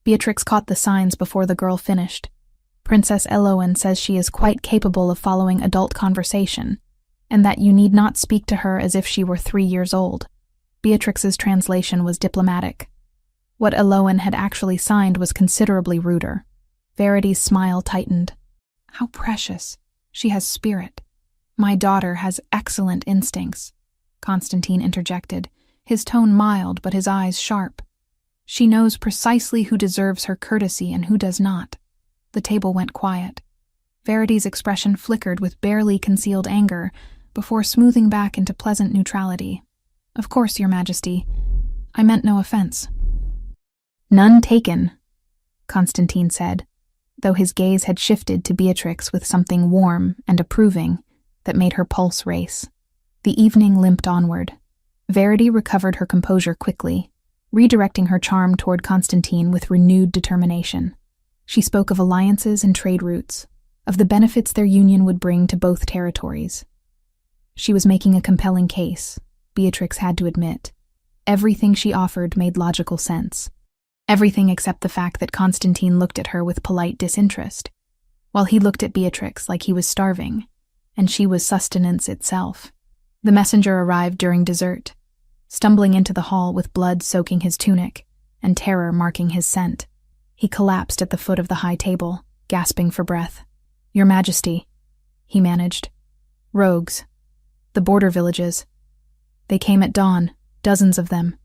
Beatrix caught the signs before the girl finished. Princess Elowen says she is quite capable of following adult conversation, and that you need not speak to her as if she were 3 years old. Beatrix's translation was diplomatic. What Elowen had actually signed was considerably ruder. Verity's smile tightened. How precious. She has spirit. My daughter has excellent instincts, Constantine interjected, his tone mild but his eyes sharp. She knows precisely who deserves her courtesy and who does not. The table went quiet. Verity's expression flickered with barely concealed anger before smoothing back into pleasant neutrality. Of course, Your Majesty. I meant no offense. None taken, Constantine said, though his gaze had shifted to Beatrix with something warm and approving that made her pulse race. The evening limped onward. Verity recovered her composure quickly, redirecting her charm toward Constantine with renewed determination. She spoke of alliances and trade routes, of the benefits their union would bring to both territories. She was making a compelling case, Beatrix had to admit. Everything she offered made logical sense. Everything except the fact that Constantine looked at her with polite disinterest, while he looked at Beatrix like he was starving, and she was sustenance itself. The messenger arrived during dessert, stumbling into the hall with blood soaking his tunic and terror marking his scent. He collapsed at the foot of the high table, gasping for breath. Your Majesty, he managed. Rogues. The border villages. They came at dawn, dozens of them.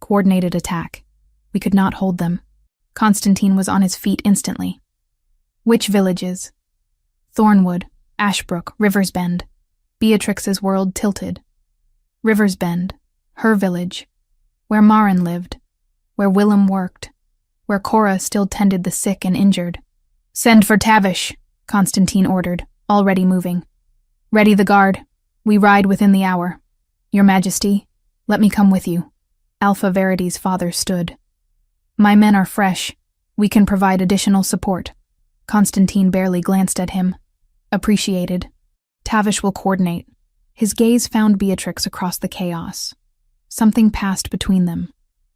Coordinated attack. We could not hold them. Constantine was on his feet instantly. Which villages? Thornwood, Ashbrook, River's Bend. Beatrix's world tilted. River's Bend, her village, where Marin lived, where Willem worked, where Cora still tended the sick and injured. Send for Tavish, Constantine ordered, already moving. Ready the guard. We ride within the hour. Your Majesty, let me come with you. Alpha Verity's father stood. My men are fresh. We can provide additional support. Constantine barely glanced at him. Appreciated. Tavish will coordinate. His gaze found Beatrix across the chaos. Something passed between them,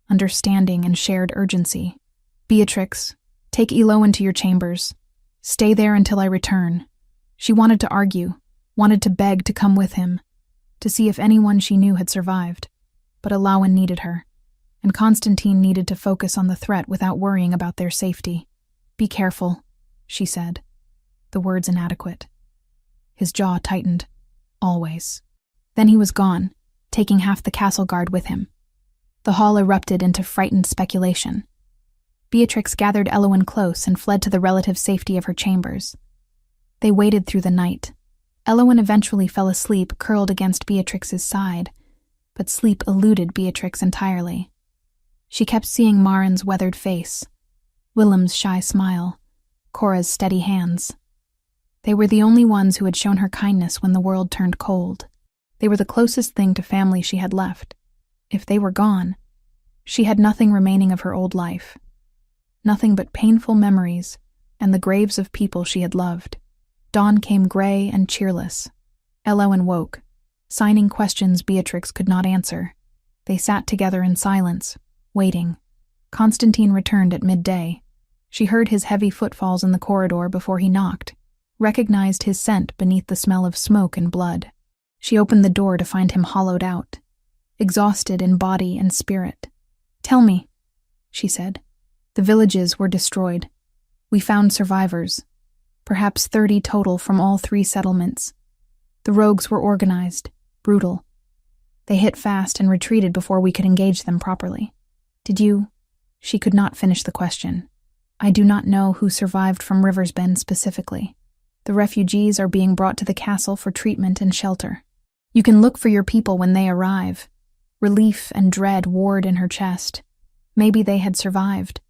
understanding and shared urgency. Beatrix, take Elowen to your chambers. Stay there until I return. She wanted to argue, wanted to beg to come with him, to see if anyone she knew had survived. But Elowen needed her, and Constantine needed to focus on the threat without worrying about their safety. Be careful, she said, the words inadequate. His jaw tightened. Always. Then he was gone, taking half the castle guard with him. The hall erupted into frightened speculation. Beatrix gathered Elowen close and fled to the relative safety of her chambers. They waited through the night. Elowen eventually fell asleep, curled against Beatrix's side, but sleep eluded Beatrix entirely. She kept seeing Marin's weathered face, Willem's shy smile, Cora's steady hands. They were the only ones who had shown her kindness when the world turned cold. They were the closest thing to family she had left. If they were gone, she had nothing remaining of her old life. Nothing but painful memories and the graves of people she had loved. Dawn came gray and cheerless. Elowen woke, signing questions Beatrix could not answer. They sat together in silence, waiting. Constantine returned at midday. She heard his heavy footfalls in the corridor before he knocked, recognized his scent beneath the smell of smoke and blood. She opened the door to find him hollowed out, exhausted in body and spirit. Tell me, she said. The villages were destroyed. We found survivors, perhaps 30 total from all 3 settlements. The rogues were organized, brutal. They hit fast and retreated before we could engage them properly. Did you? She could not finish the question. I do not know who survived from River's Bend specifically. The refugees are being brought to the castle for treatment and shelter. You can look for your people when they arrive. Relief and dread warred in her chest. Maybe they had survived.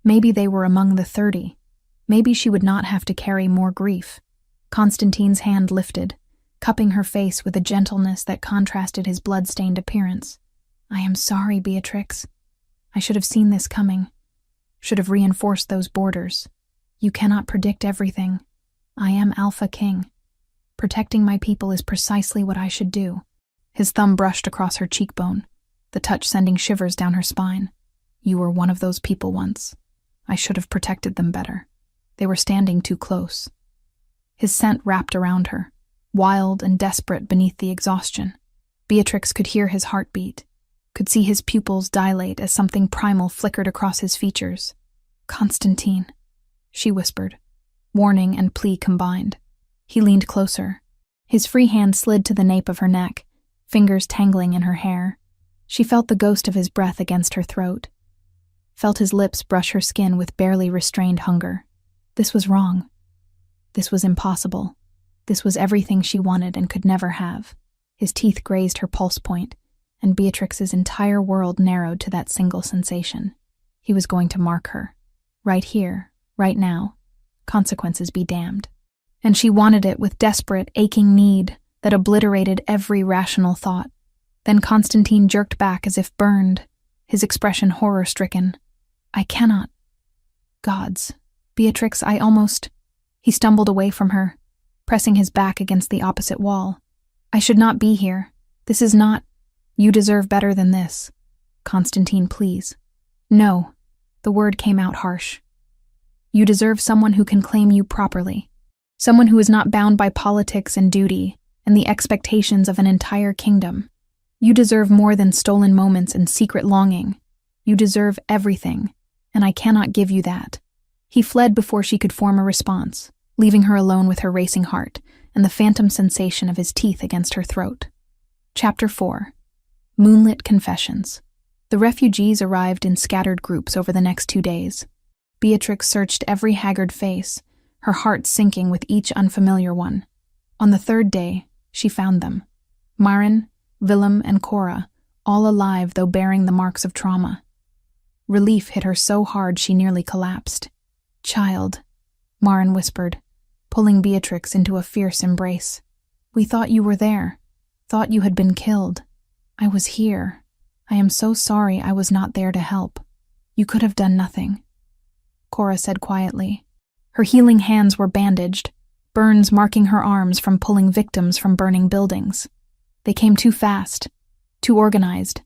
Maybe they were among the 30. Maybe she would not have to carry more grief. Constantine's hand lifted, cupping her face with a gentleness that contrasted his blood-stained appearance. "I am sorry, Beatrix. I should have seen this coming. Should have reinforced those borders. You cannot predict everything. I am Alpha King. Protecting my people is precisely what I should do." His thumb brushed across her cheekbone, the touch sending shivers down her spine. "You were one of those people once. I should have protected them better. They were standing too close." His scent wrapped around her, wild and desperate beneath the exhaustion. Beatrix could hear his heartbeat, could see his pupils dilate as something primal flickered across his features. "Constantine," she whispered, warning and plea combined. He leaned closer. His free hand slid to the nape of her neck, fingers tangling in her hair. She felt the ghost of his breath against her throat, felt his lips brush her skin with barely restrained hunger. This was wrong. This was impossible. This was everything she wanted and could never have. His teeth grazed her pulse point, and Beatrix's entire world narrowed to that single sensation. He was going to mark her. Right here, right now. Consequences be damned. And she wanted it with desperate, aching need that obliterated every rational thought. Then Constantine jerked back as if burned, his expression horror-stricken. "I cannot. Gods. Beatrix, I almost—" He stumbled away from her, pressing his back against the opposite wall. "I should not be here. This is not— You deserve better than this. Constantine, please." "No." The word came out harsh. "You deserve someone who can claim you properly. Someone who is not bound by politics and duty and the expectations of an entire kingdom. You deserve more than stolen moments and secret longing. You deserve everything, and I cannot give you that." He fled before she could form a response, leaving her alone with her racing heart and the phantom sensation of his teeth against her throat. Chapter 4. Moonlit Confessions. The refugees arrived in scattered groups over the next 2 days. Beatrix searched every haggard face, her heart sinking with each unfamiliar one. On the 3rd day, she found them. Maren, Willem, and Cora, all alive though bearing the marks of trauma. Relief hit her so hard she nearly collapsed. "Child," Maren whispered, pulling Beatrix into a fierce embrace. "We thought you were there, thought you had been killed. I was here. I am so sorry I was not there to help. You could have done nothing," Cora said quietly. Her healing hands were bandaged, burns marking her arms from pulling victims from burning buildings. They came too fast, too organized.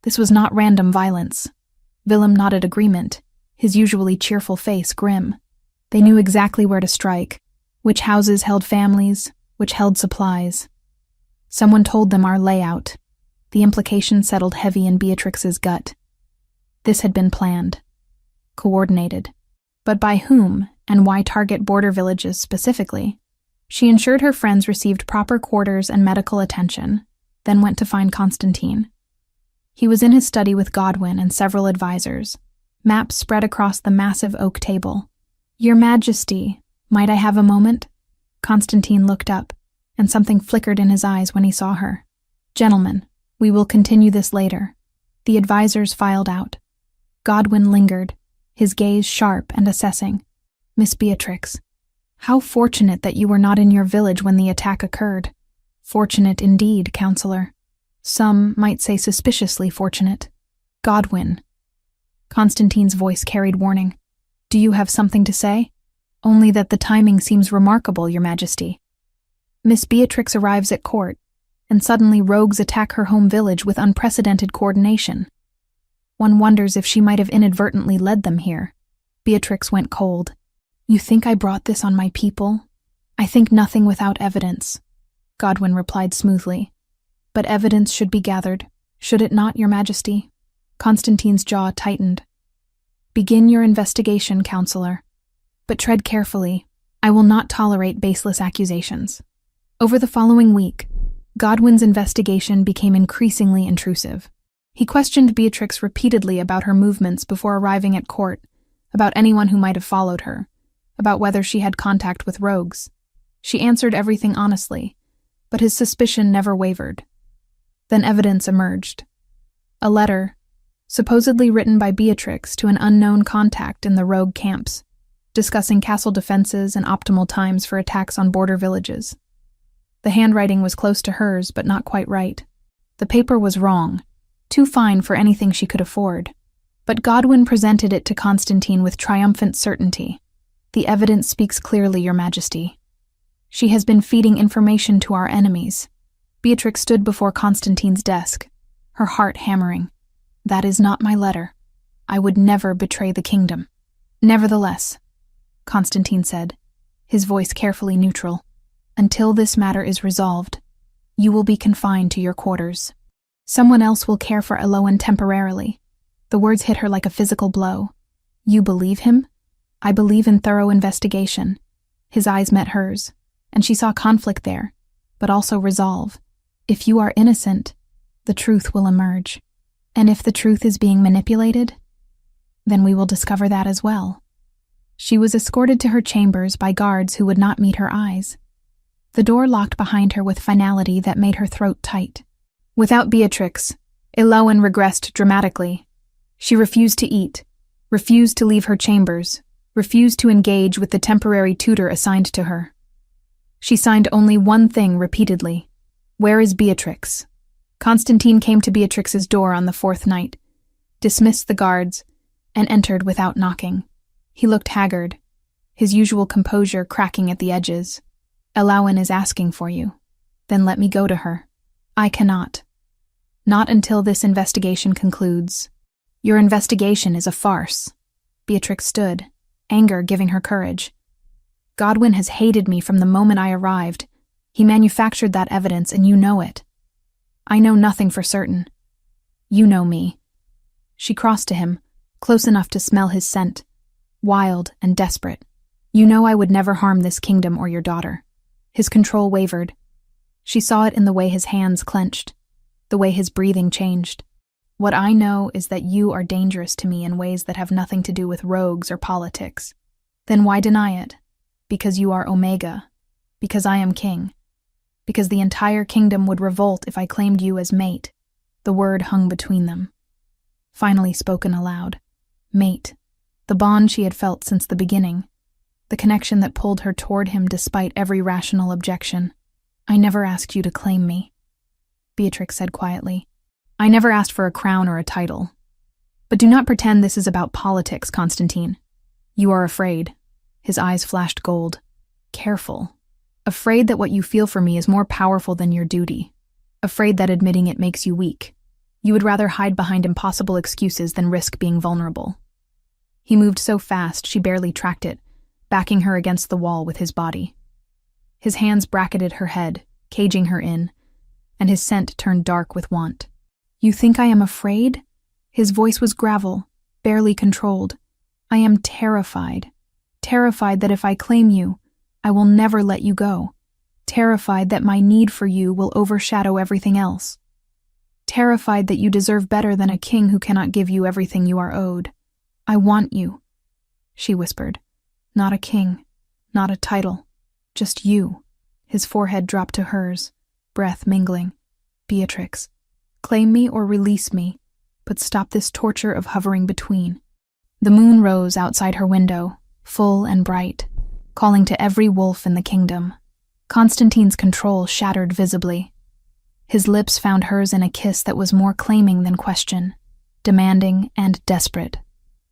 This was not random violence. Willem nodded agreement, his usually cheerful face grim. They knew exactly where to strike, which houses held families, which held supplies. Someone told them our layout. The implication settled heavy in Beatrix's gut. This had been planned, coordinated. But by whom, and why target border villages specifically? She ensured her friends received proper quarters and medical attention, then went to find Constantine. He was in his study with Godwin and several advisors, maps spread across the massive oak table. "Your Majesty, might I have a moment?" Constantine looked up, and something flickered in his eyes when he saw her. "Gentlemen, we will continue this later." The advisors filed out. Godwin lingered, his gaze sharp and assessing. "Miss Beatrix, how fortunate that you were not in your village when the attack occurred." "Fortunate indeed, counselor. Some might say suspiciously fortunate." "Godwin." Constantine's voice carried warning. "Do you have something to say?" "Only that the timing seems remarkable, Your Majesty. Miss Beatrix arrives at court, and suddenly rogues attack her home village with unprecedented coordination. One wonders if she might have inadvertently led them here." Beatrix went cold. "You think I brought this on my people?" "I think nothing without evidence," Godwin replied smoothly. "But evidence should be gathered, should it not, Your Majesty?" Constantine's jaw tightened. "Begin your investigation, counselor. But tread carefully. I will not tolerate baseless accusations." Over the following week, Godwin's investigation became increasingly intrusive. He questioned Beatrix repeatedly about her movements before arriving at court, about anyone who might have followed her, about whether she had contact with rogues. She answered everything honestly, but his suspicion never wavered. Then evidence emerged. A letter, supposedly written by Beatrix to an unknown contact in the rogue camps, discussing castle defenses and optimal times for attacks on border villages. The handwriting was close to hers, but not quite right. The paper was wrong, too fine for anything she could afford. But Godwin presented it to Constantine with triumphant certainty. "The evidence speaks clearly, Your Majesty. She has been feeding information to our enemies." Beatrix stood before Constantine's desk, her heart hammering. "That is not my letter. I would never betray the kingdom." "Nevertheless," Constantine said, his voice carefully neutral, "until this matter is resolved, you will be confined to your quarters. Someone else will care for Eloan temporarily." The words hit her like a physical blow. "You believe him?" "I believe in thorough investigation." His eyes met hers, and she saw conflict there, but also resolve. "If you are innocent, the truth will emerge. And if the truth is being manipulated, then we will discover that as well." She was escorted to her chambers by guards who would not meet her eyes. The door locked behind her with finality that made her throat tight. Without Beatrix, Eloan regressed dramatically. She refused to eat, refused to leave her chambers, refused to engage with the temporary tutor assigned to her. She signed only one thing repeatedly: "Where is Beatrix?" Constantine came to Beatrix's door on the fourth night, dismissed the guards, and entered without knocking. He looked haggard, his usual composure cracking at the edges. "Eloan is asking for you." "Then let me go to her." "I cannot. Not until this investigation concludes." "Your investigation is a farce." Beatrix stood, anger giving her courage. "Godwin has hated me from the moment I arrived. He manufactured that evidence, and you know it." "I know nothing for certain." "You know me." She crossed to him, close enough to smell his scent, wild and desperate. "You know I would never harm this kingdom or your daughter." His control wavered. She saw it in the way his hands clenched, the way his breathing changed. "What I know is that you are dangerous to me in ways that have nothing to do with rogues or politics." "Then why deny it?" "Because you are Omega. Because I am king. Because the entire kingdom would revolt if I claimed you as mate." The word hung between them, finally spoken aloud. Mate. The bond she had felt since the beginning. The connection that pulled her toward him despite every rational objection. "I never asked you to claim me," Beatrix said quietly. "I never asked for a crown or a title. But do not pretend this is about politics, Constantine. You are afraid." His eyes flashed gold. "Careful. Afraid that what you feel for me is more powerful than your duty. Afraid that admitting it makes you weak. You would rather hide behind impossible excuses than risk being vulnerable." He moved so fast she barely tracked it, backing her against the wall with his body. His hands bracketed her head, caging her in, and his scent turned dark with want. "You think I am afraid?" His voice was gravel, barely controlled. "I am terrified. Terrified that if I claim you, I will never let you go. Terrified that my need for you will overshadow everything else. Terrified that you deserve better than a king who cannot give you everything you are owed. I want you," she whispered. "Not a king, not a title, just you." His forehead dropped to hers, breath mingling. "Beatrix, claim me or release me, but stop this torture of hovering between." The moon rose outside her window, full and bright, calling to every wolf in the kingdom. Constantine's control shattered visibly. His lips found hers in a kiss that was more claiming than question, demanding and desperate.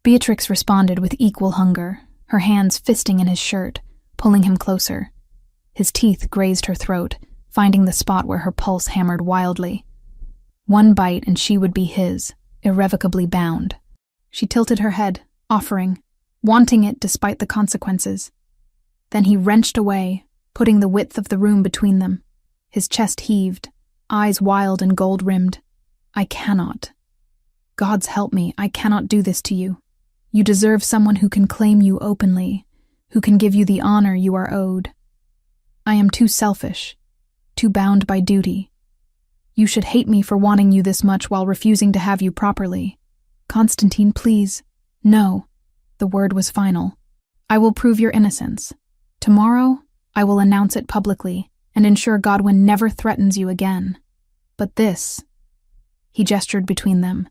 Beatrix responded with equal hunger, her hands fisting in his shirt, pulling him closer. His teeth grazed her throat, finding the spot where her pulse hammered wildly. One bite and she would be his, irrevocably bound. She tilted her head, offering, wanting it despite the consequences. Then he wrenched away, putting the width of the room between them. His chest heaved, eyes wild and gold-rimmed. "I cannot. Gods help me, I cannot do this to you. You deserve someone who can claim you openly, who can give you the honor you are owed. I am too selfish, too bound by duty. You should hate me for wanting you this much while refusing to have you properly. Constantine, please." "No." The word was final. "I will prove your innocence. Tomorrow, I will announce it publicly and ensure Godwin never threatens you again. But this," he gestured between them,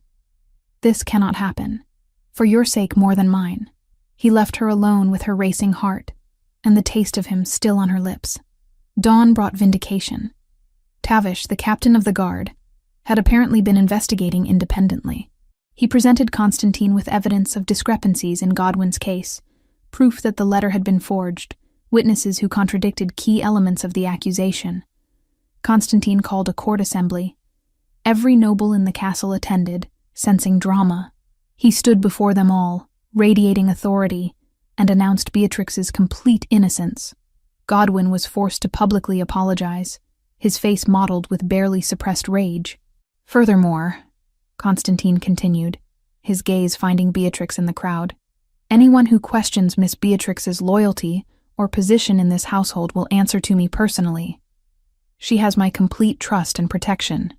"this cannot happen. For your sake more than mine." He left her alone with her racing heart, and the taste of him still on her lips. Dawn brought vindication. Tavish, the captain of the guard, had apparently been investigating independently. He presented Constantine with evidence of discrepancies in Godwin's case, proof that the letter had been forged, witnesses who contradicted key elements of the accusation. Constantine called a court assembly. Every noble in the castle attended, sensing drama. He stood before them all, radiating authority, and announced Beatrix's complete innocence. Godwin was forced to publicly apologize, his face mottled with barely suppressed rage. Furthermore, Constantine continued, his gaze finding Beatrix in the crowd, anyone who questions Miss Beatrix's loyalty or position in this household will answer to me personally. She has my complete trust and protection.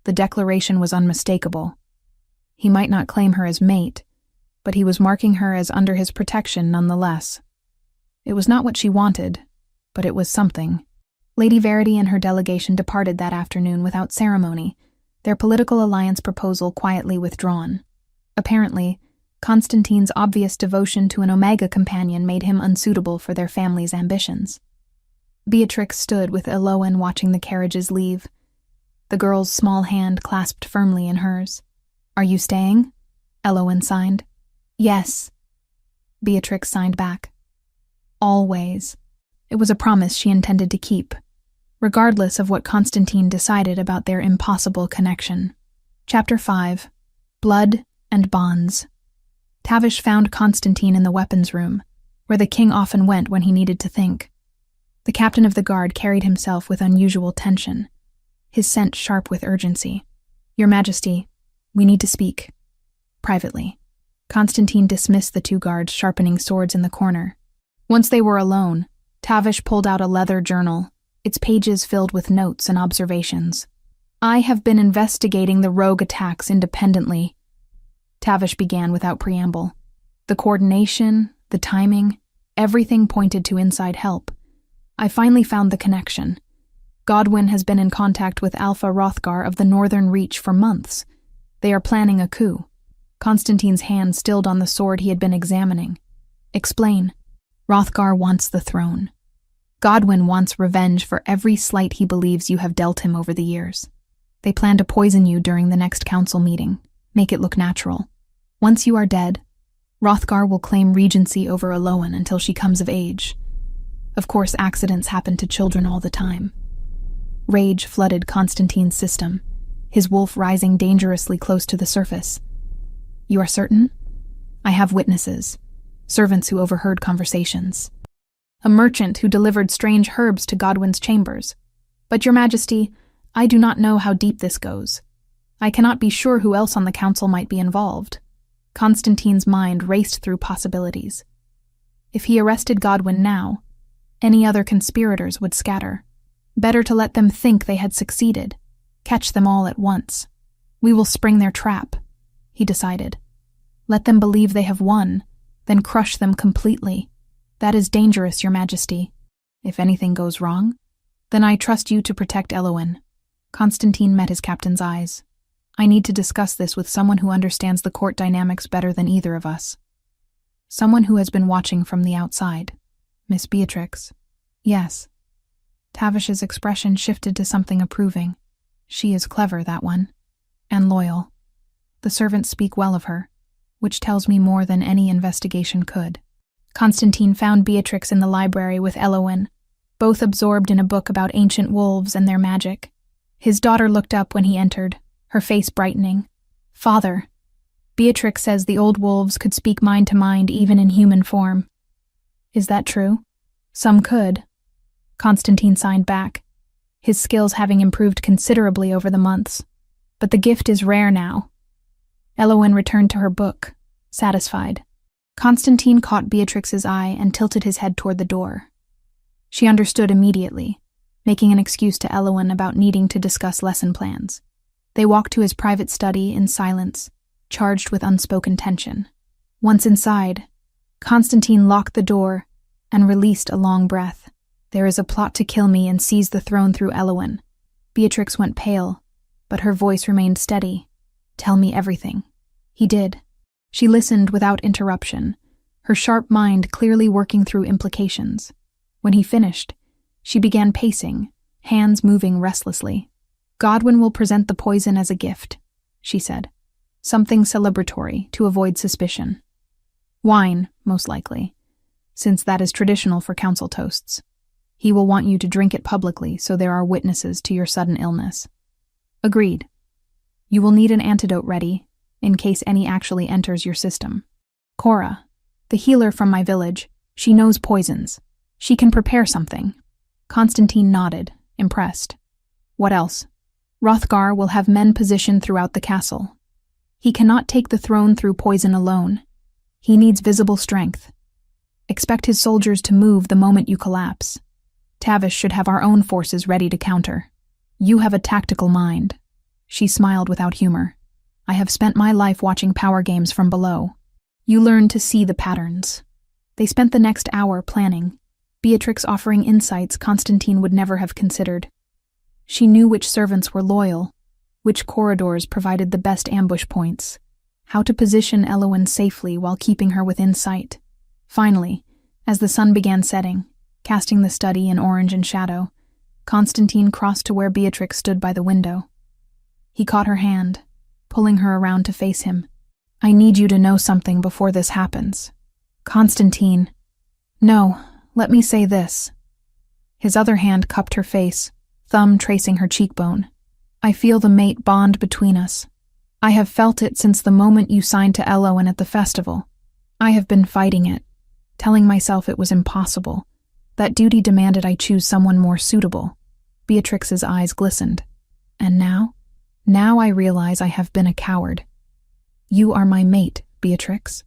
The declaration was unmistakable. He might not claim her as mate, but he was marking her as under his protection nonetheless. It was not what she wanted, but it was something. Lady Verity and her delegation departed that afternoon without ceremony, their political alliance proposal quietly withdrawn. Apparently, Constantine's obvious devotion to an Omega companion made him unsuitable for their family's ambitions. Beatrix stood with Elowen watching the carriages leave, the girl's small hand clasped firmly in hers. "Are you staying?" Elowen signed. "Yes." Beatrix signed back. Always. It was a promise she intended to keep, regardless of what Constantine decided about their impossible connection. Chapter 5. Blood and Bonds. Tavish found Constantine in the weapons room, where the king often went when he needed to think. The captain of the guard carried himself with unusual tension, his scent sharp with urgency. "Your Majesty, we need to speak." Privately. Constantine dismissed the two guards sharpening swords in the corner. Once they were alone, Tavish pulled out a leather journal, its pages filled with notes and observations. "I have been investigating the rogue attacks independently," Tavish began without preamble. The coordination, the timing, everything pointed to inside help. "I finally found the connection. Godwin has been in contact with Alpha Hrothgar of the Northern Reach for months. They are planning a coup." Constantine's hand stilled on the sword he had been examining. "Explain." "Hrothgar wants the throne. Godwin wants revenge for every slight he believes you have dealt him over the years. They plan to poison you during the next council meeting, make it look natural. Once you are dead, Hrothgar will claim regency over Elowen until she comes of age. Of course, accidents happen to children all the time." Rage flooded Constantine's system, his wolf rising dangerously close to the surface. "You are certain?" "I have witnesses, servants who overheard conversations. A merchant who delivered strange herbs to Godwin's chambers. But, Your Majesty, I do not know how deep this goes. I cannot be sure who else on the council might be involved." Constantine's mind raced through possibilities. If he arrested Godwin now, any other conspirators would scatter. Better to let them think they had succeeded, catch them all at once. "We will spring their trap," he decided. "Let them believe they have won, then crush them completely. That is dangerous, Your Majesty. If anything goes wrong, then I trust you to protect Elowen." Constantine met his captain's eyes. "I need to discuss this with someone who understands the court dynamics better than either of us. Someone who has been watching from the outside." "Miss Beatrix?" "Yes." Tavish's expression shifted to something approving. "She is clever, that one. And loyal. The servants speak well of her, which tells me more than any investigation could." Constantine found Beatrix in the library with Elowen, both absorbed in a book about ancient wolves and their magic. His daughter looked up when he entered, her face brightening. "Father, Beatrix says the old wolves could speak mind to mind even in human form." "Is that true?" "Some could." Constantine signed back, his skills having improved considerably over the months. "But the gift is rare now." Elowen returned to her book, satisfied. Constantine caught Beatrix's eye and tilted his head toward the door. She understood immediately, making an excuse to Elowen about needing to discuss lesson plans. They walked to his private study in silence, charged with unspoken tension. Once inside, Constantine locked the door and released a long breath. "There is a plot to kill me and seize the throne through Elowen." Beatrix went pale, but her voice remained steady. "Tell me everything." He did. She listened without interruption, her sharp mind clearly working through implications. When he finished, She began pacing, hands moving restlessly. "Godwin will present the poison as a gift," she said. "Something celebratory to avoid suspicion. Wine, most likely, since that is traditional for council toasts. He will want you to drink it publicly so there are witnesses to your sudden illness." "Agreed. You will need an antidote ready, in case any actually enters your system. Cora, the healer from my village, she knows poisons. She can prepare something." Constantine nodded, impressed. "What else?" "Hrothgar will have men positioned throughout the castle. He cannot take the throne through poison alone. He needs visible strength. Expect his soldiers to move the moment you collapse. Tavish should have our own forces ready to counter. You have a tactical mind." She smiled without humor. "I have spent my life watching power games from below. You learn to see the patterns." They spent the next hour planning, Beatrix offering insights Constantine would never have considered. She knew which servants were loyal, which corridors provided the best ambush points, how to position Elowen safely while keeping her within sight. Finally, as the sun began setting, casting the study in orange and shadow, Constantine crossed to where Beatrix stood by the window. He caught her hand, pulling her around to face him. "I need you to know something before this happens." "Constantine." "No, let me say this." His other hand cupped her face, thumb tracing her cheekbone. "I feel the mate bond between us. I have felt it since the moment you signed to Elowen at the festival. I have been fighting it, telling myself it was impossible, that duty demanded I choose someone more suitable." Beatrix's eyes glistened. "And now? Now I realize I have been a coward. You are my mate, Beatrix.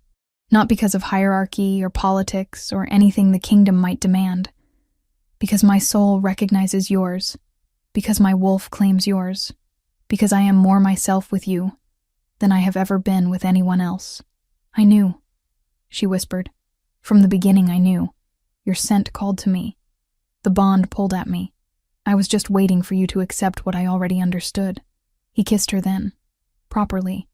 Not because of hierarchy or politics or anything the kingdom might demand. Because my soul recognizes yours. Because my wolf claims yours. Because I am more myself with you than I have ever been with anyone else. I knew," she whispered. "From the beginning I knew. Your scent called to me. The bond pulled at me. I was just waiting for you to accept what I already understood." He kissed her then, properly,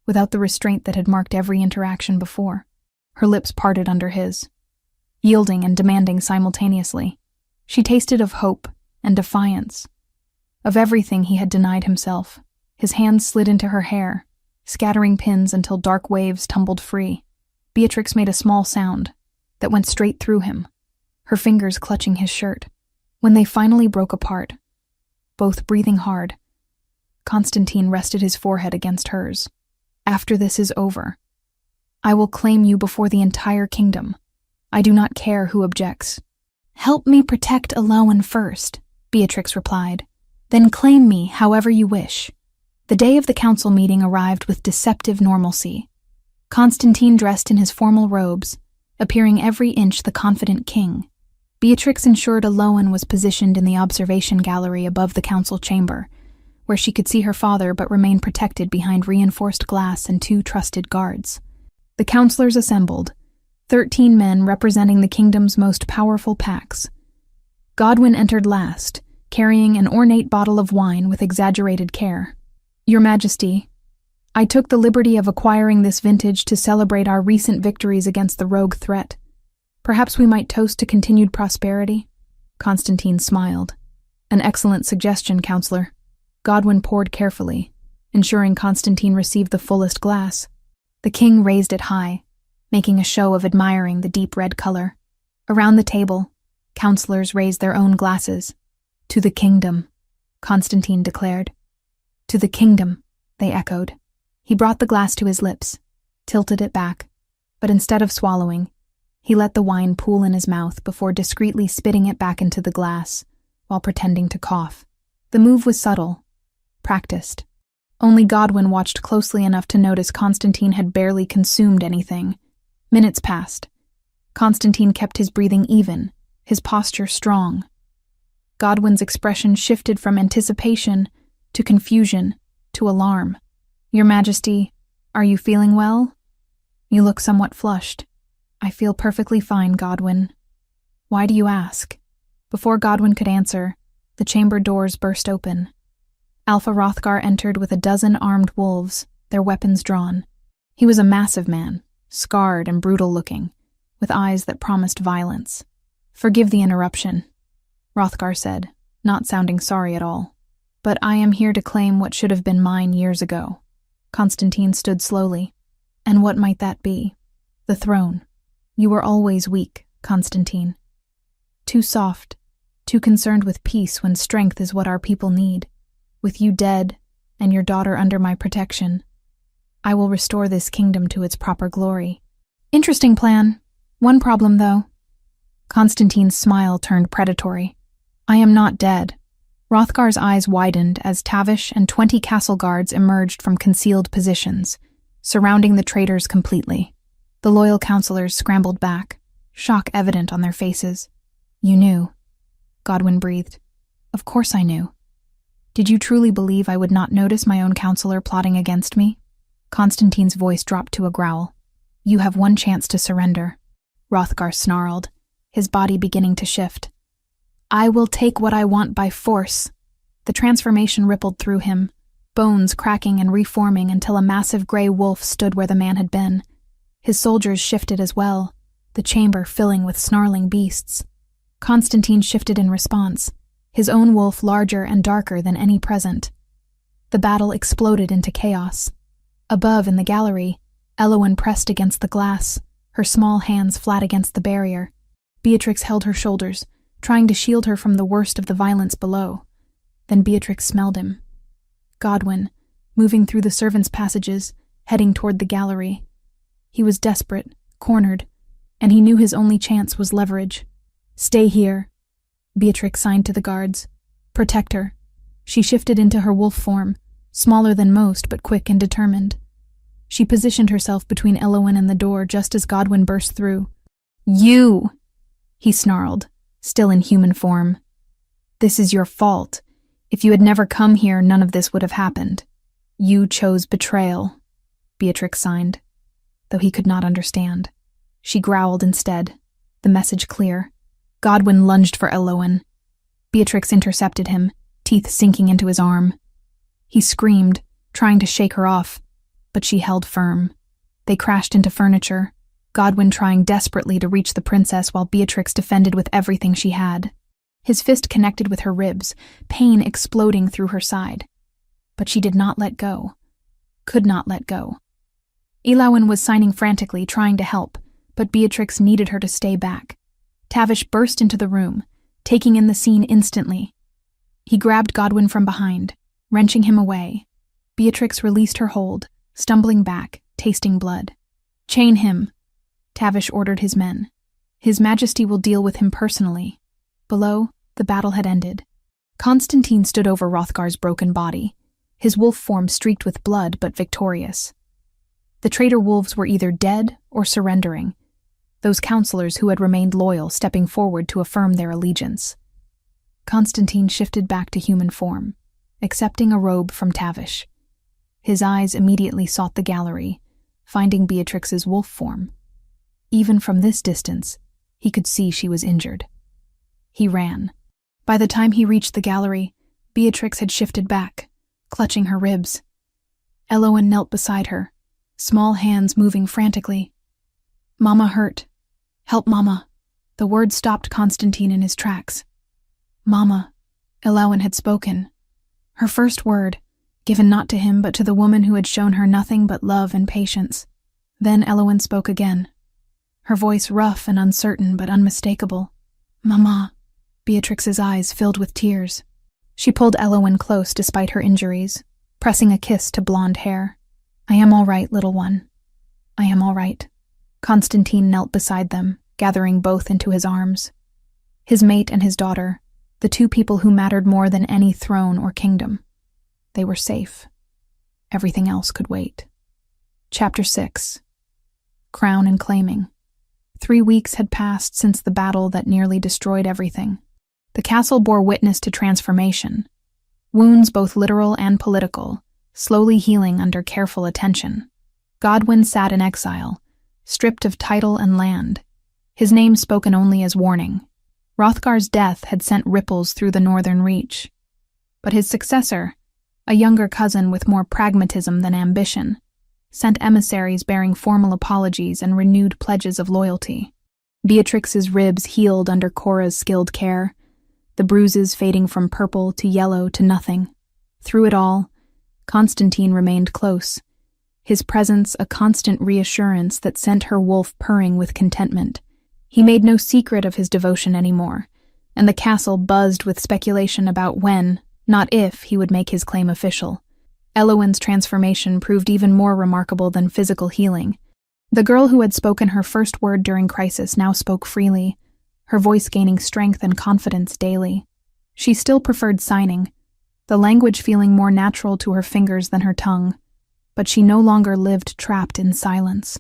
without the restraint that had marked every interaction before. Her lips parted under his, yielding and demanding simultaneously. She tasted of hope and defiance, of everything he had denied himself. His hands slid into her hair, scattering pins until dark waves tumbled free. Beatrix made a small sound that went straight through him, her fingers clutching his shirt. When they finally broke apart, both breathing hard, Constantine rested his forehead against hers. "After this is over, I will claim you before the entire kingdom. I do not care who objects." "Help me protect Elowen first," Beatrix replied. "Then claim me however you wish." The day of the council meeting arrived with deceptive normalcy. Constantine dressed in his formal robes, appearing every inch the confident king. Beatrix ensured Elowen was positioned in the observation gallery above the council chamber, where she could see her father but remain protected behind reinforced glass and 2 trusted guards. The counselors assembled, 13 men representing the kingdom's most powerful packs. Godwin entered last, carrying an ornate bottle of wine with exaggerated care. "Your Majesty, I took the liberty of acquiring this vintage to celebrate our recent victories against the rogue threat. Perhaps we might toast to continued prosperity?" Constantine smiled. "An excellent suggestion, Counselor." Godwin poured carefully, ensuring Constantine received the fullest glass. The king raised it high, making a show of admiring the deep red color. Around the table, counselors raised their own glasses. "To the kingdom," Constantine declared. "To the kingdom," they echoed. He brought the glass to his lips, tilted it back, but instead of swallowing, he let the wine pool in his mouth before discreetly spitting it back into the glass, while pretending to cough. The move was subtle, practiced. Only Godwin watched closely enough to notice Constantine had barely consumed anything. Minutes passed. Constantine kept his breathing even, his posture strong. Godwin's expression shifted from anticipation to confusion to alarm. "Your Majesty, are you feeling well? You look somewhat flushed." "I feel perfectly fine, Godwin." "Why do you ask?" Before Godwin could answer, the chamber doors burst open. Alpha Hrothgar entered with a dozen armed wolves, their weapons drawn. He was a massive man, scarred and brutal-looking, with eyes that promised violence. "Forgive the interruption." Hrothgar said, not sounding sorry at all. But I am here to claim what should have been mine years ago. Constantine stood slowly. And what might that be? The throne. You were always weak, Constantine. Too soft, too concerned with peace when strength is what our people need. With you dead, and your daughter under my protection, I will restore this kingdom to its proper glory. Interesting plan. One problem, though. Constantine's smile turned predatory. I am not dead. Hrothgar's eyes widened as Tavish and 20 castle guards emerged from concealed positions, surrounding the traitors completely. The loyal counselors scrambled back, shock evident on their faces. You knew, Godwin breathed. Of course I knew. Did you truly believe I would not notice my own counselor plotting against me? Constantine's voice dropped to a growl. You have one chance to surrender. Hrothgar snarled, his body beginning to shift. I will take what I want by force. The transformation rippled through him, bones cracking and reforming until a massive gray wolf stood where the man had been. His soldiers shifted as well, the chamber filling with snarling beasts. Constantine shifted in response, his own wolf larger and darker than any present. The battle exploded into chaos. Above in the gallery, Elowen pressed against the glass, her small hands flat against the barrier. Beatrix held her shoulders, trying to shield her from the worst of the violence below. Then Beatrix smelled him. Godwin, moving through the servants' passages, heading toward the gallery. He was desperate, cornered, and he knew his only chance was leverage. Stay here, Beatrix signed to the guards. Protect her. She shifted into her wolf form, smaller than most but quick and determined. She positioned herself between Elowen and the door just as Godwin burst through. You! He snarled, still in human form. This is your fault. If you had never come here, none of this would have happened. You chose betrayal, Beatrix signed, though he could not understand. She growled instead, the message clear. Godwin lunged for Elowen. Beatrix intercepted him, teeth sinking into his arm. He screamed, trying to shake her off, but she held firm. They crashed into furniture, Godwin trying desperately to reach the princess while Beatrix defended with everything she had. His fist connected with her ribs, pain exploding through her side. But she did not let go. Could not let go. Elowen was signing frantically, trying to help, but Beatrix needed her to stay back. Tavish burst into the room, taking in the scene instantly. He grabbed Godwin from behind, wrenching him away. Beatrix released her hold, stumbling back, tasting blood. Chain him, Tavish ordered his men. His Majesty will deal with him personally. Below, the battle had ended. Constantine stood over Hrothgar's broken body, his wolf form streaked with blood but victorious. The traitor wolves were either dead or surrendering, those counselors who had remained loyal stepping forward to affirm their allegiance. Constantine shifted back to human form, accepting a robe from Tavish. His eyes immediately sought the gallery, finding Beatrix's wolf form. Even from this distance, he could see she was injured. He ran. By the time he reached the gallery, Beatrix had shifted back, clutching her ribs. Elowen knelt beside her, small hands moving frantically. Mama hurt. Help Mama. The word stopped Constantine in his tracks. Mama, Elowen had spoken. Her first word, given not to him but to the woman who had shown her nothing but love and patience. Then Elowen spoke again, her voice rough and uncertain but unmistakable. Mama. Beatrix's eyes filled with tears. She pulled Elowen close despite her injuries, pressing a kiss to blonde hair. I am all right, little one. I am all right. Constantine knelt beside them, gathering both into his arms. His mate and his daughter, the two people who mattered more than any throne or kingdom. They were safe. Everything else could wait. Chapter 6. Crown and Claiming. 3 weeks had passed since the battle that nearly destroyed everything. The castle bore witness to transformation, wounds both literal and political, slowly healing under careful attention. Godwin sat in exile, stripped of title and land, his name spoken only as warning. Hrothgar's death had sent ripples through the northern reach. But his successor, a younger cousin with more pragmatism than ambition, sent emissaries bearing formal apologies and renewed pledges of loyalty. Beatrix's ribs healed under Cora's skilled care, the bruises fading from purple to yellow to nothing. Through it all, Constantine remained close, his presence a constant reassurance that sent her wolf purring with contentment. He made no secret of his devotion anymore, and the castle buzzed with speculation about when, not if, he would make his claim official. Elowyn's transformation proved even more remarkable than physical healing. The girl who had spoken her first word during crisis now spoke freely, her voice gaining strength and confidence daily. She still preferred signing, the language feeling more natural to her fingers than her tongue, but she no longer lived trapped in silence.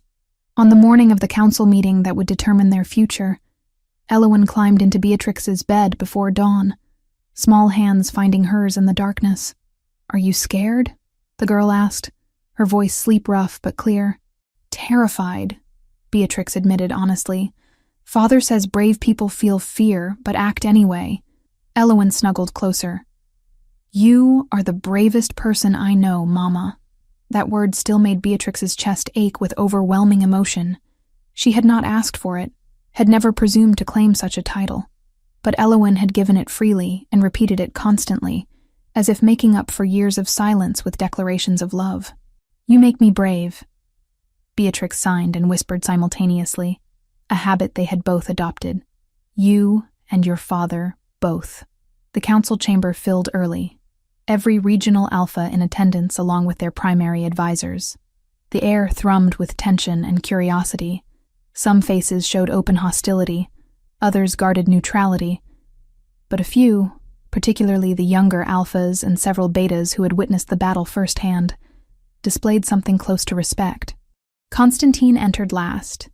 On the morning of the council meeting that would determine their future, Elowyn climbed into Beatrix's bed before dawn, small hands finding hers in the darkness. "Are you scared?" the girl asked, her voice sleep-rough but clear. "Terrified," Beatrix admitted honestly. "Father says brave people feel fear, but act anyway." Elowyn snuggled closer. "You are the bravest person I know, Mama." That word still made Beatrix's chest ache with overwhelming emotion. She had not asked for it, had never presumed to claim such a title. But Elowyn had given it freely and repeated it constantly, as if making up for years of silence with declarations of love. "You make me brave." Beatrix signed and whispered simultaneously, a habit they had both adopted. "You and your father, both." The council chamber filled early, every regional alpha in attendance along with their primary advisors. The air thrummed with tension and curiosity. Some faces showed open hostility, others guarded neutrality, but a few, particularly the younger alphas and several betas who had witnessed the battle firsthand, displayed something close to respect. Constantine entered last,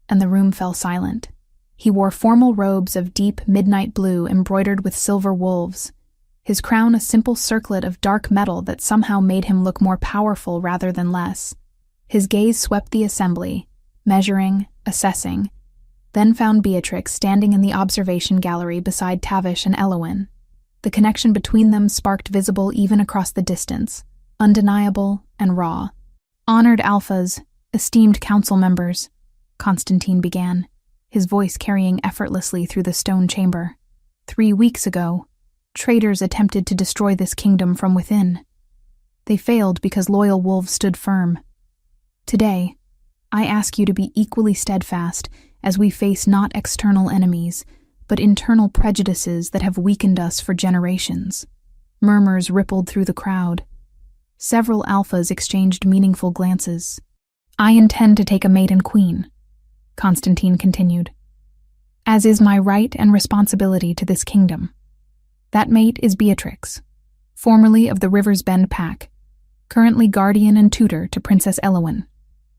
and the room fell silent. He wore formal robes of deep midnight blue embroidered with silver wolves, his crown a simple circlet of dark metal that somehow made him look more powerful rather than less. His gaze swept the assembly, measuring, assessing, then found Beatrix standing in the observation gallery beside Tavish and Elowyn. The connection between them sparked visible even across the distance, undeniable and raw. "Honored alphas, esteemed council members," Constantine began, his voice carrying effortlessly through the stone chamber. 3 weeks ago, traitors attempted to destroy this kingdom from within. They failed because loyal wolves stood firm. Today, I ask you to be equally steadfast as we face not external enemies, but internal prejudices that have weakened us for generations. Murmurs rippled through the crowd. Several alphas exchanged meaningful glances. "I intend to take a maiden queen," Constantine continued, "as is my right and responsibility to this kingdom. That mate is Beatrix, formerly of the River's Bend Pack, currently guardian and tutor to Princess Elowyn."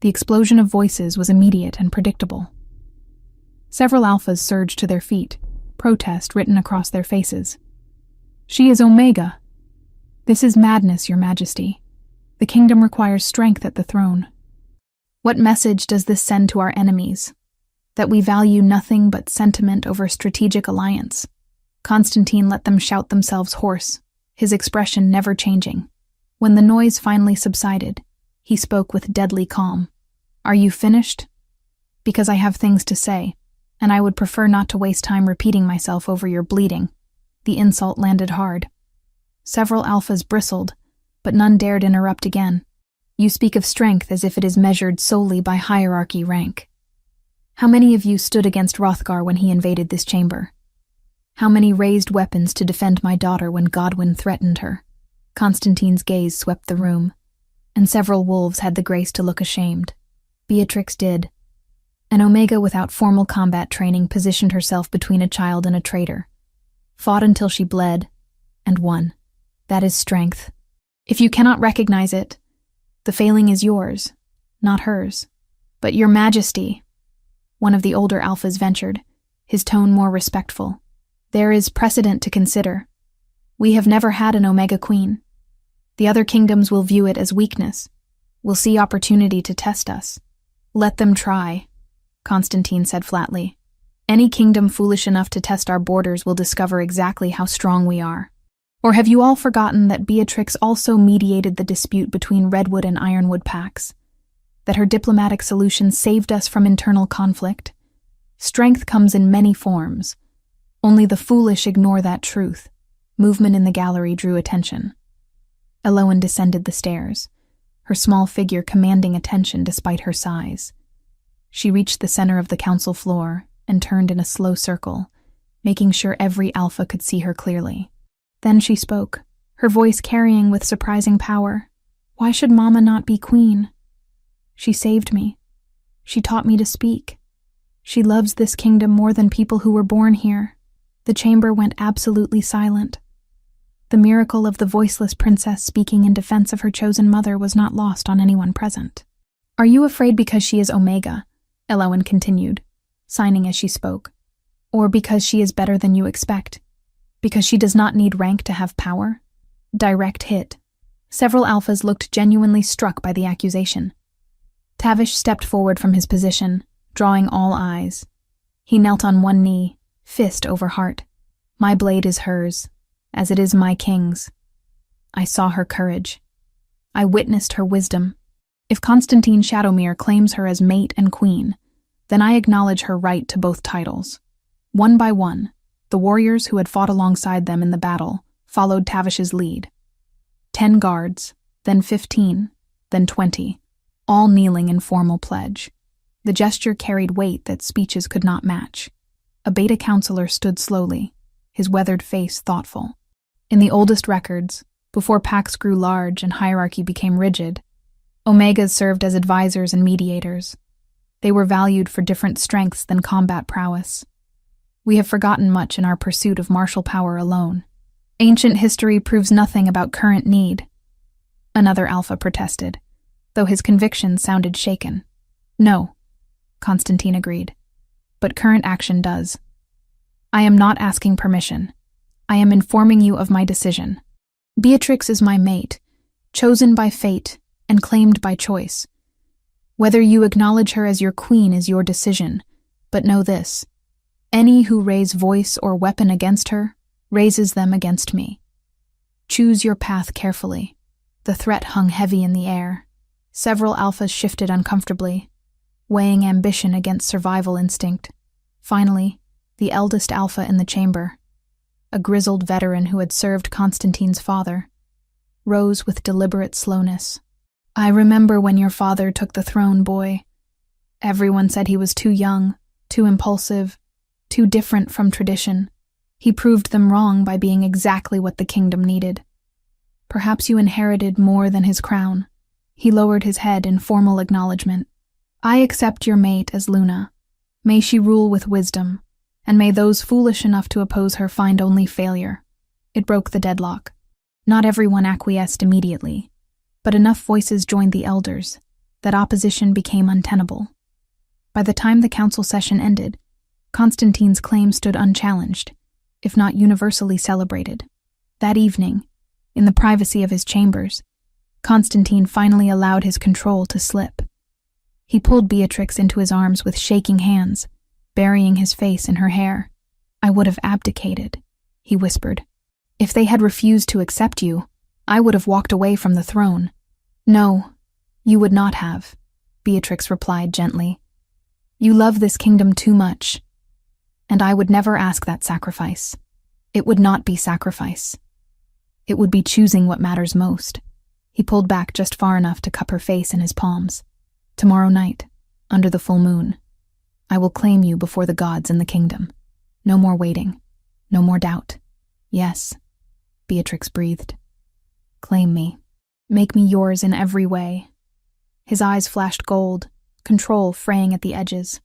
The explosion of voices was immediate and predictable. Several alphas surged to their feet, protest written across their faces. "She is Omega. This is madness, Your Majesty. The kingdom requires strength at the throne." "What message does this send to our enemies? That we value nothing but sentiment over strategic alliance?" Constantine let them shout themselves hoarse, his expression never changing. When the noise finally subsided, he spoke with deadly calm. "Are you finished? Because I have things to say, and I would prefer not to waste time repeating myself over your bleeding." The insult landed hard. Several alphas bristled, but none dared interrupt again. "You speak of strength as if it is measured solely by hierarchy rank. How many of you stood against Hrothgar when he invaded this chamber? How many raised weapons to defend my daughter when Godwyn threatened her?" Constantine's gaze swept the room, and several wolves had the grace to look ashamed. Beatrix did. An Omega without formal combat training positioned herself between a child and a traitor, fought until she bled, and won. That is strength. If you cannot recognize it, the failing is yours, not hers. "But Your Majesty," one of the older alphas ventured, his tone more respectful, "there is precedent to consider. We have never had an Omega Queen. The other kingdoms will view it as weakness, will see opportunity to test us." "Let them try," Constantine said flatly. "Any kingdom foolish enough to test our borders will discover exactly how strong we are. Or have you all forgotten that Beatrix also mediated the dispute between Redwood and Ironwood packs? That her diplomatic solution saved us from internal conflict? Strength comes in many forms. Only the foolish ignore that truth. Movement in the gallery drew attention. Elowen descended the stairs, her small figure commanding attention despite her size. She reached the center of the council floor and turned in a slow circle, making sure every alpha could see her clearly. Then she spoke, her voice carrying with surprising power. Why should Mama not be queen? She saved me. She taught me to speak. She loves this kingdom more than people who were born here. The chamber went absolutely silent. The miracle of the voiceless princess speaking in defense of her chosen mother was not lost on anyone present. Are you afraid because she is Omega? Elowen continued, signing as she spoke. Or because she is better than you expect? Because she does not need rank to have power? Direct hit. Several alphas looked genuinely struck by the accusation. Tavish stepped forward from his position, drawing all eyes. He knelt on one knee, fist over heart. My blade is hers, as it is my king's. I saw her courage. I witnessed her wisdom. If Constantine Shadowmere claims her as mate and queen, then I acknowledge her right to both titles. One by one, the warriors who had fought alongside them in the battle followed Tavish's lead. 10 guards, then 15, then 20, all kneeling in formal pledge. The gesture carried weight that speeches could not match. A beta counselor stood slowly, his weathered face thoughtful. In the oldest records, before pacts grew large and hierarchy became rigid, Omegas served as advisors and mediators. They were valued for different strengths than combat prowess. We have forgotten much in our pursuit of martial power alone. Ancient history proves nothing about current need. Another alpha protested, though his conviction sounded shaken. No, Constantine agreed. But current action does. I am not asking permission. I am informing you of my decision. Beatrix is my mate, chosen by fate and claimed by choice. Whether you acknowledge her as your queen is your decision, but know this. Any who raise voice or weapon against her raises them against me. Choose your path carefully. The threat hung heavy in the air. Several alphas shifted uncomfortably, weighing ambition against survival instinct. Finally, the eldest alpha in the chamber, a grizzled veteran who had served Constantine's father, rose with deliberate slowness. I remember when your father took the throne, boy. Everyone said he was too young, too impulsive, too different from tradition. He proved them wrong by being exactly what the kingdom needed. Perhaps you inherited more than his crown. He lowered his head in formal acknowledgement. I accept your mate as Luna. May she rule with wisdom, and may those foolish enough to oppose her find only failure. It broke the deadlock. Not everyone acquiesced immediately, but enough voices joined the elders that opposition became untenable. By the time the council session ended, Constantine's claim stood unchallenged, if not universally celebrated. That evening, in the privacy of his chambers, Constantine finally allowed his control to slip. He pulled Beatrix into his arms with shaking hands, burying his face in her hair. I would have abdicated, he whispered. If they had refused to accept you, I would have walked away from the throne. No, you would not have, Beatrix replied gently. You love this kingdom too much, and I would never ask that sacrifice. It would not be sacrifice. It would be choosing what matters most. He pulled back just far enough to cup her face in his palms. Tomorrow night, under the full moon, I will claim you before the gods in the kingdom. No more waiting. No more doubt. Yes, Beatrix breathed. Claim me. Make me yours in every way. His eyes flashed gold, control fraying at the edges.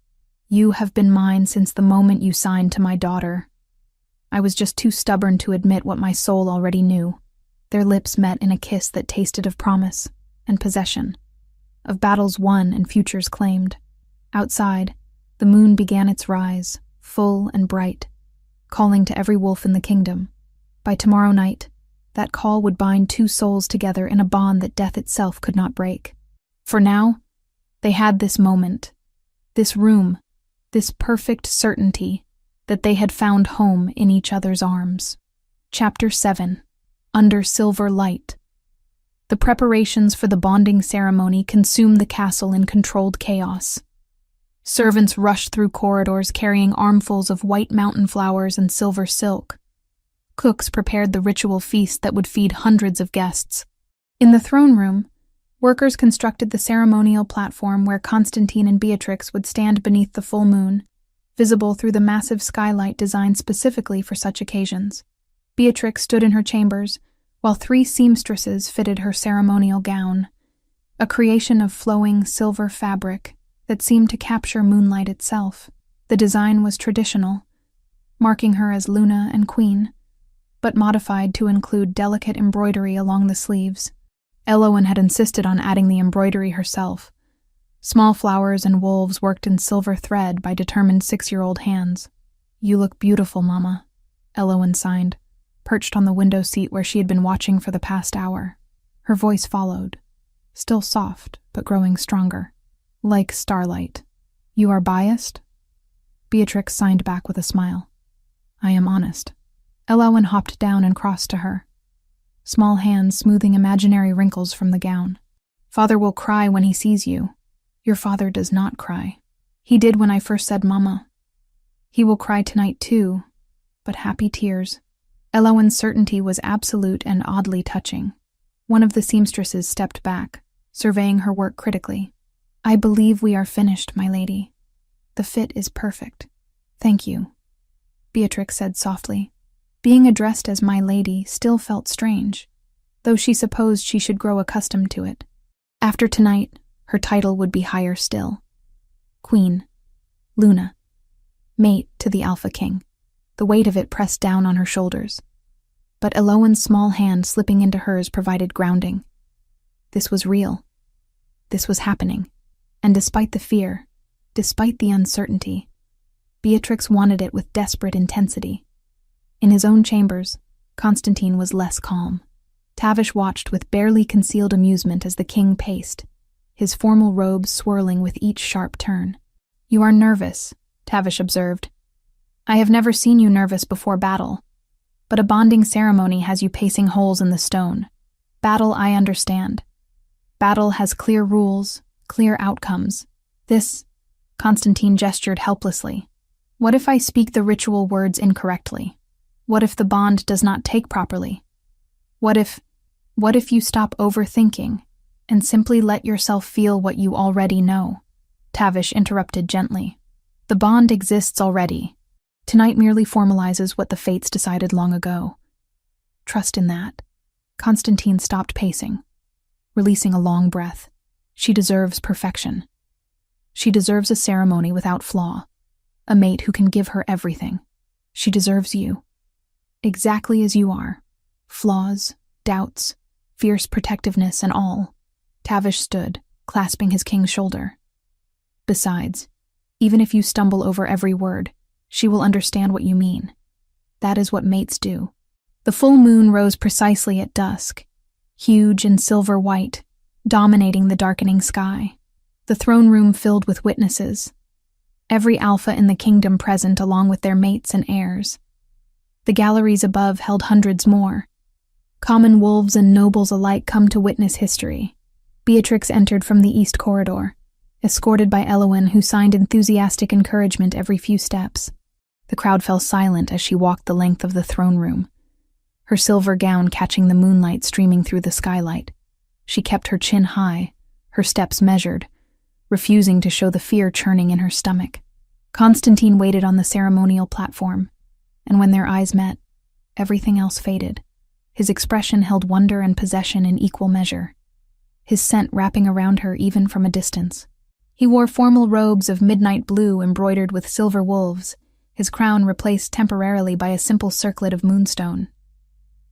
You have been mine since the moment you signed to my daughter. I was just too stubborn to admit what my soul already knew. Their lips met in a kiss that tasted of promise and possession, of battles won and futures claimed. Outside, the moon began its rise, full and bright, calling to every wolf in the kingdom. By tomorrow night, that call would bind two souls together in a bond that death itself could not break. For now, they had this moment, this room, this perfect certainty that they had found home in each other's arms. Chapter 7. Under Silver Light. The preparations for the bonding ceremony consumed the castle in controlled chaos. Servants rushed through corridors carrying armfuls of white mountain flowers and silver silk. Cooks prepared the ritual feast that would feed hundreds of guests. In the throne room, workers constructed the ceremonial platform where Constantine and Beatrix would stand beneath the full moon, visible through the massive skylight designed specifically for such occasions. Beatrix stood in her chambers, while 3 seamstresses fitted her ceremonial gown, a creation of flowing silver fabric that seemed to capture moonlight itself. The design was traditional, marking her as Luna and Queen, but modified to include delicate embroidery along the sleeves. Elowen had insisted on adding the embroidery herself. Small flowers and wolves worked in silver thread by determined 6-year-old hands. "You look beautiful, Mama," Elowen signed, perched on the window seat where she had been watching for the past hour. Her voice followed, still soft, but growing stronger. "Like starlight. You are biased?" Beatrix signed back with a smile. "I am honest." Elowen hopped down and crossed to her, small hands smoothing imaginary wrinkles from the gown. "Father will cry when he sees you. Your father does not cry. He did when I first said Mama. He will cry tonight too, but happy tears." Elowen's certainty was absolute and oddly touching. One of the seamstresses stepped back, surveying her work critically. "I believe we are finished, my lady. The fit is perfect. Thank you," Beatrix said softly. Being addressed as my lady still felt strange, though she supposed she should grow accustomed to it. After tonight, her title would be higher still. Queen, Luna, mate to the Alpha King. The weight of it pressed down on her shoulders. But Elowen's small hand slipping into hers provided grounding. This was real. This was happening. And despite the fear, despite the uncertainty, Beatrix wanted it with desperate intensity. In his own chambers, Constantine was less calm. Tavish watched with barely concealed amusement as the king paced, his formal robes swirling with each sharp turn. "You are nervous," Tavish observed. "I have never seen you nervous before battle, but a bonding ceremony has you pacing holes in the stone. Battle, I understand. Battle has clear rules, clear outcomes. This," Constantine gestured helplessly. "What if I speak the ritual words incorrectly? What if the bond does not take properly? What if you stop overthinking and simply let yourself feel what you already know?" Tavish interrupted gently. "The bond exists already. Tonight merely formalizes what the fates decided long ago. Trust in that." Constantine stopped pacing, releasing a long breath. "She deserves perfection. She deserves a ceremony without flaw, a mate who can give her everything. She deserves you. Exactly as you are. Flaws, doubts, fierce protectiveness, and all." Tavish stood, clasping his king's shoulder. "Besides, even if you stumble over every word, she will understand what you mean. That is what mates do." The full moon rose precisely at dusk, huge and silver white, dominating the darkening sky. The throne room filled with witnesses, every alpha in the kingdom present along with their mates and heirs. The galleries above held hundreds more. Common wolves and nobles alike come to witness history. Beatrix entered from the east corridor, escorted by Elowen, who signed enthusiastic encouragement every few steps. The crowd fell silent as she walked the length of the throne room, her silver gown catching the moonlight streaming through the skylight. She kept her chin high, her steps measured, refusing to show the fear churning in her stomach. Constantine waited on the ceremonial platform, and when their eyes met, everything else faded. His expression held wonder and possession in equal measure, his scent wrapping around her even from a distance. He wore formal robes of midnight blue embroidered with silver wolves, his crown replaced temporarily by a simple circlet of moonstone.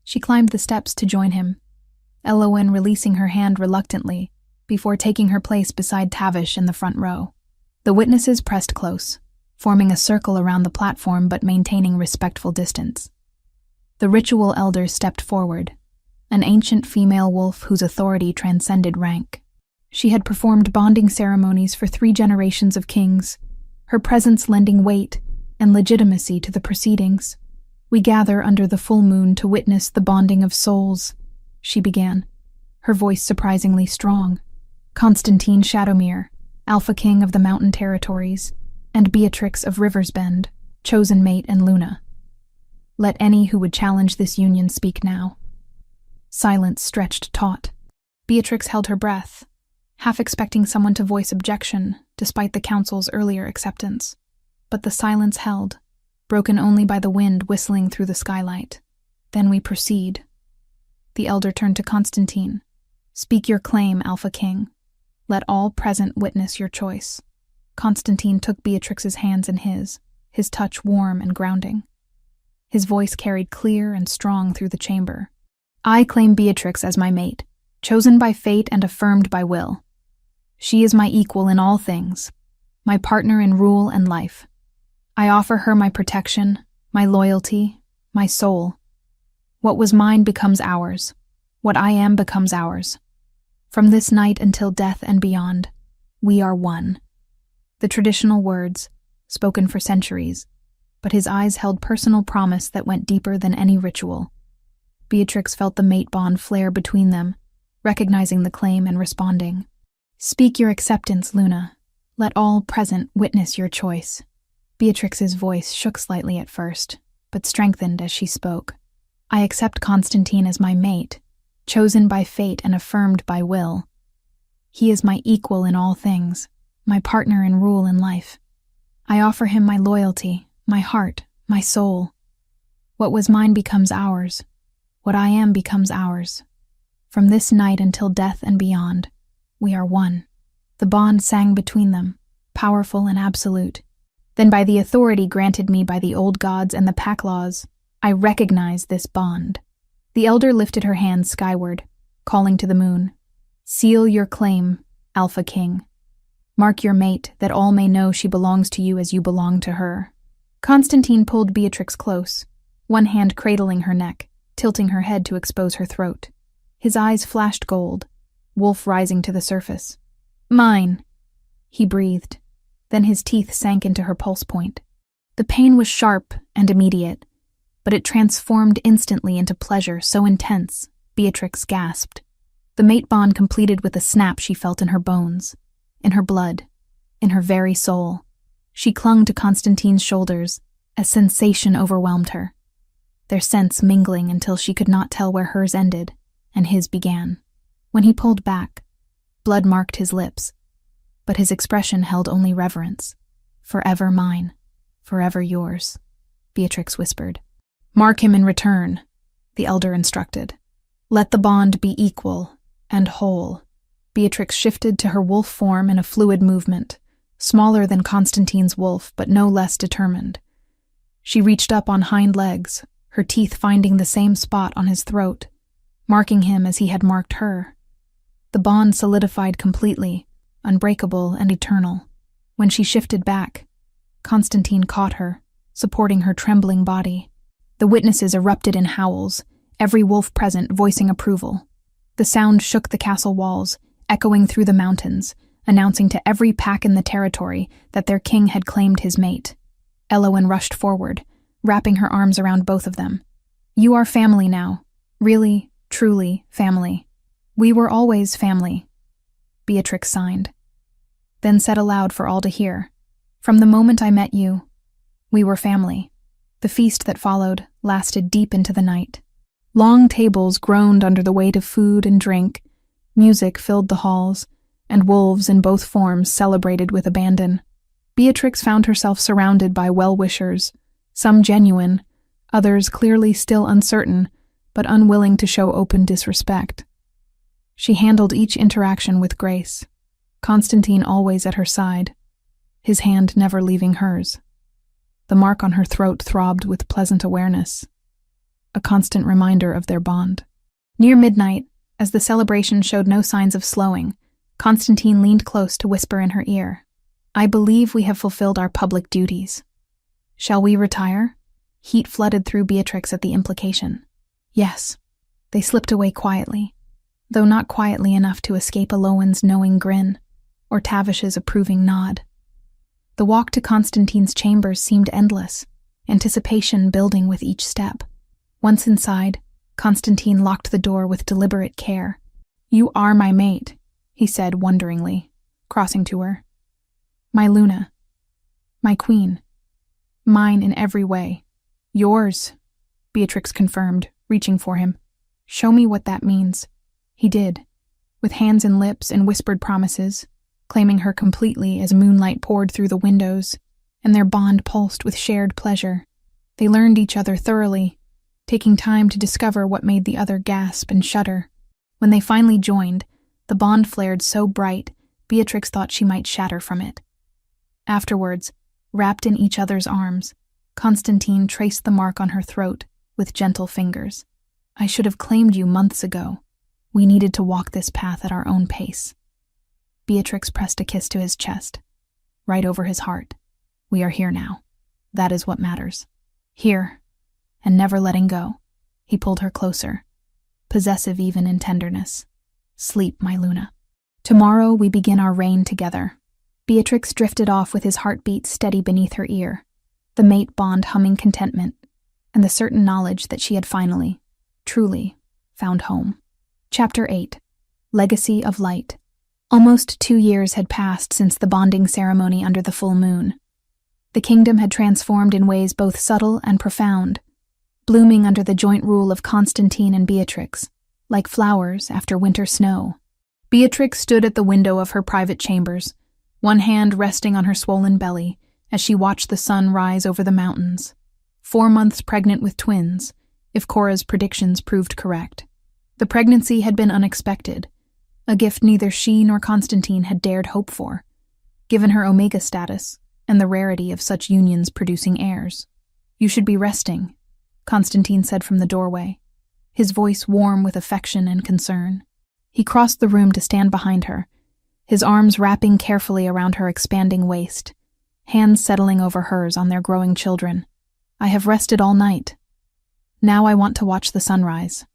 She climbed the steps to join him, Elowen releasing her hand reluctantly before taking her place beside Tavish in the front row. The witnesses pressed close, forming a circle around the platform but maintaining respectful distance. The ritual elders stepped forward, an ancient female wolf whose authority transcended rank. She had performed bonding ceremonies for 3 generations of kings, her presence lending weight and legitimacy to the proceedings. "We gather under the full moon to witness the bonding of souls," she began, her voice surprisingly strong. Constantine Shadowmere, Alpha King of the Mountain Territories, and Beatrix of River's Bend, chosen mate and Luna. Let any who would challenge this union speak now." Silence stretched taut. Beatrix held her breath, half expecting someone to voice objection, despite the council's earlier acceptance. But the silence held, broken only by the wind whistling through the skylight. "Then we proceed." The elder turned to Constantine. "Speak your claim, Alpha King. Let all present witness your choice." Constantine took Beatrix's hands in his touch warm and grounding. His voice carried clear and strong through the chamber. "I claim Beatrix as my mate, chosen by fate and affirmed by will. She is my equal in all things, my partner in rule and life. I offer her my protection, my loyalty, my soul. What was mine becomes ours. What I am becomes ours. From this night until death and beyond, we are one." The traditional words, spoken for centuries, but his eyes held personal promise that went deeper than any ritual. Beatrix felt the mate bond flare between them, recognizing the claim and responding. "Speak your acceptance, Luna. Let all present witness your choice." Beatrix's voice shook slightly at first, but strengthened as she spoke. "I accept Constantine as my mate, chosen by fate and affirmed by will. He is my equal in all things, my partner in rule in life. I offer him my loyalty, my heart, my soul. What was mine becomes ours. What I am becomes ours. From this night until death and beyond, we are one." The bond sang between them, powerful and absolute. "Then by the authority granted me by the old gods and the pack laws, I recognize this bond." The elder lifted her hands skyward, calling to the moon. "Seal your claim, Alpha King. Mark your mate, that all may know she belongs to you as you belong to her." Constantine pulled Beatrix close, one hand cradling her neck, tilting her head to expose her throat. His eyes flashed gold, wolf rising to the surface. "Mine," he breathed. Then his teeth sank into her pulse point. The pain was sharp and immediate, but it transformed instantly into pleasure so intense, Beatrix gasped. The mate bond completed with a snap she felt in her bones, in her blood, in her very soul. She clung to Constantine's shoulders as sensation overwhelmed her, their scents mingling until she could not tell where hers ended and his began. When he pulled back, blood marked his lips, but his expression held only reverence. "Forever mine, forever yours," Beatrix whispered. "Mark him in return," the elder instructed. "Let the bond be equal and whole." Beatrix shifted to her wolf form in a fluid movement, smaller than Constantine's wolf but no less determined. She reached up on hind legs, her teeth finding the same spot on his throat, marking him as he had marked her. The bond solidified completely, unbreakable and eternal. When she shifted back, Constantine caught her, supporting her trembling body. The witnesses erupted in howls, every wolf present voicing approval. The sound shook the castle walls, echoing through the mountains, announcing to every pack in the territory that their king had claimed his mate. Elowen rushed forward, wrapping her arms around both of them. "You are family now. Really, truly family. We were always family," Beatrix signed, then said aloud for all to hear. "From the moment I met you, we were family." The feast that followed lasted deep into the night. Long tables groaned under the weight of food and drink, music filled the halls, and wolves in both forms celebrated with abandon. Beatrix found herself surrounded by well-wishers, some genuine, others clearly still uncertain, but unwilling to show open disrespect. She handled each interaction with grace, Constantine always at her side, his hand never leaving hers. The mark on her throat throbbed with pleasant awareness, a constant reminder of their bond. Near midnight, as the celebration showed no signs of slowing, Constantine leaned close to whisper in her ear, "I believe we have fulfilled our public duties. Shall we retire?" Heat flooded through Beatrix at the implication. Yes. They slipped away quietly, though not quietly enough to escape Elowen's knowing grin, or Tavish's approving nod. The walk to Constantine's chambers seemed endless, anticipation building with each step. Once inside, Constantine locked the door with deliberate care. "You are my mate," he said wonderingly, crossing to her. My Luna. My queen. Mine in every way. Yours, Beatrix confirmed, reaching for him. Show me what that means. He did, with hands and lips and whispered promises, claiming her completely as moonlight poured through the windows, and their bond pulsed with shared pleasure. They learned each other thoroughly, taking time to discover what made the other gasp and shudder. When they finally joined, the bond flared so bright, Beatrix thought she might shatter from it. Afterwards, wrapped in each other's arms, Constantine traced the mark on her throat with gentle fingers. I should have claimed you months ago. We needed to walk this path at our own pace. Beatrix pressed a kiss to his chest, right over his heart. We are here now. That is what matters. Here, and never letting go. He pulled her closer, possessive even in tenderness. Sleep, my Luna. Tomorrow we begin our reign together. Beatrix drifted off with his heartbeat steady beneath her ear, the mate bond humming contentment, and the certain knowledge that she had finally, truly, found home. Chapter 8. Legacy of Light. Almost 2 years had passed since the bonding ceremony under the full moon. The kingdom had transformed in ways both subtle and profound, blooming under the joint rule of Constantine and Beatrix, like flowers after winter snow. Beatrix stood at the window of her private chambers, one hand resting on her swollen belly as she watched the sun rise over the mountains. 4 months pregnant with twins, if Cora's predictions proved correct. The pregnancy had been unexpected, a gift neither she nor Constantine had dared hope for, given her Omega status and the rarity of such unions producing heirs. You should be resting, Constantine said from the doorway, his voice warm with affection and concern. He crossed the room to stand behind her, his arms wrapping carefully around her expanding waist, hands settling over hers on their growing children. I have rested all night. Now I want to watch the sunrise.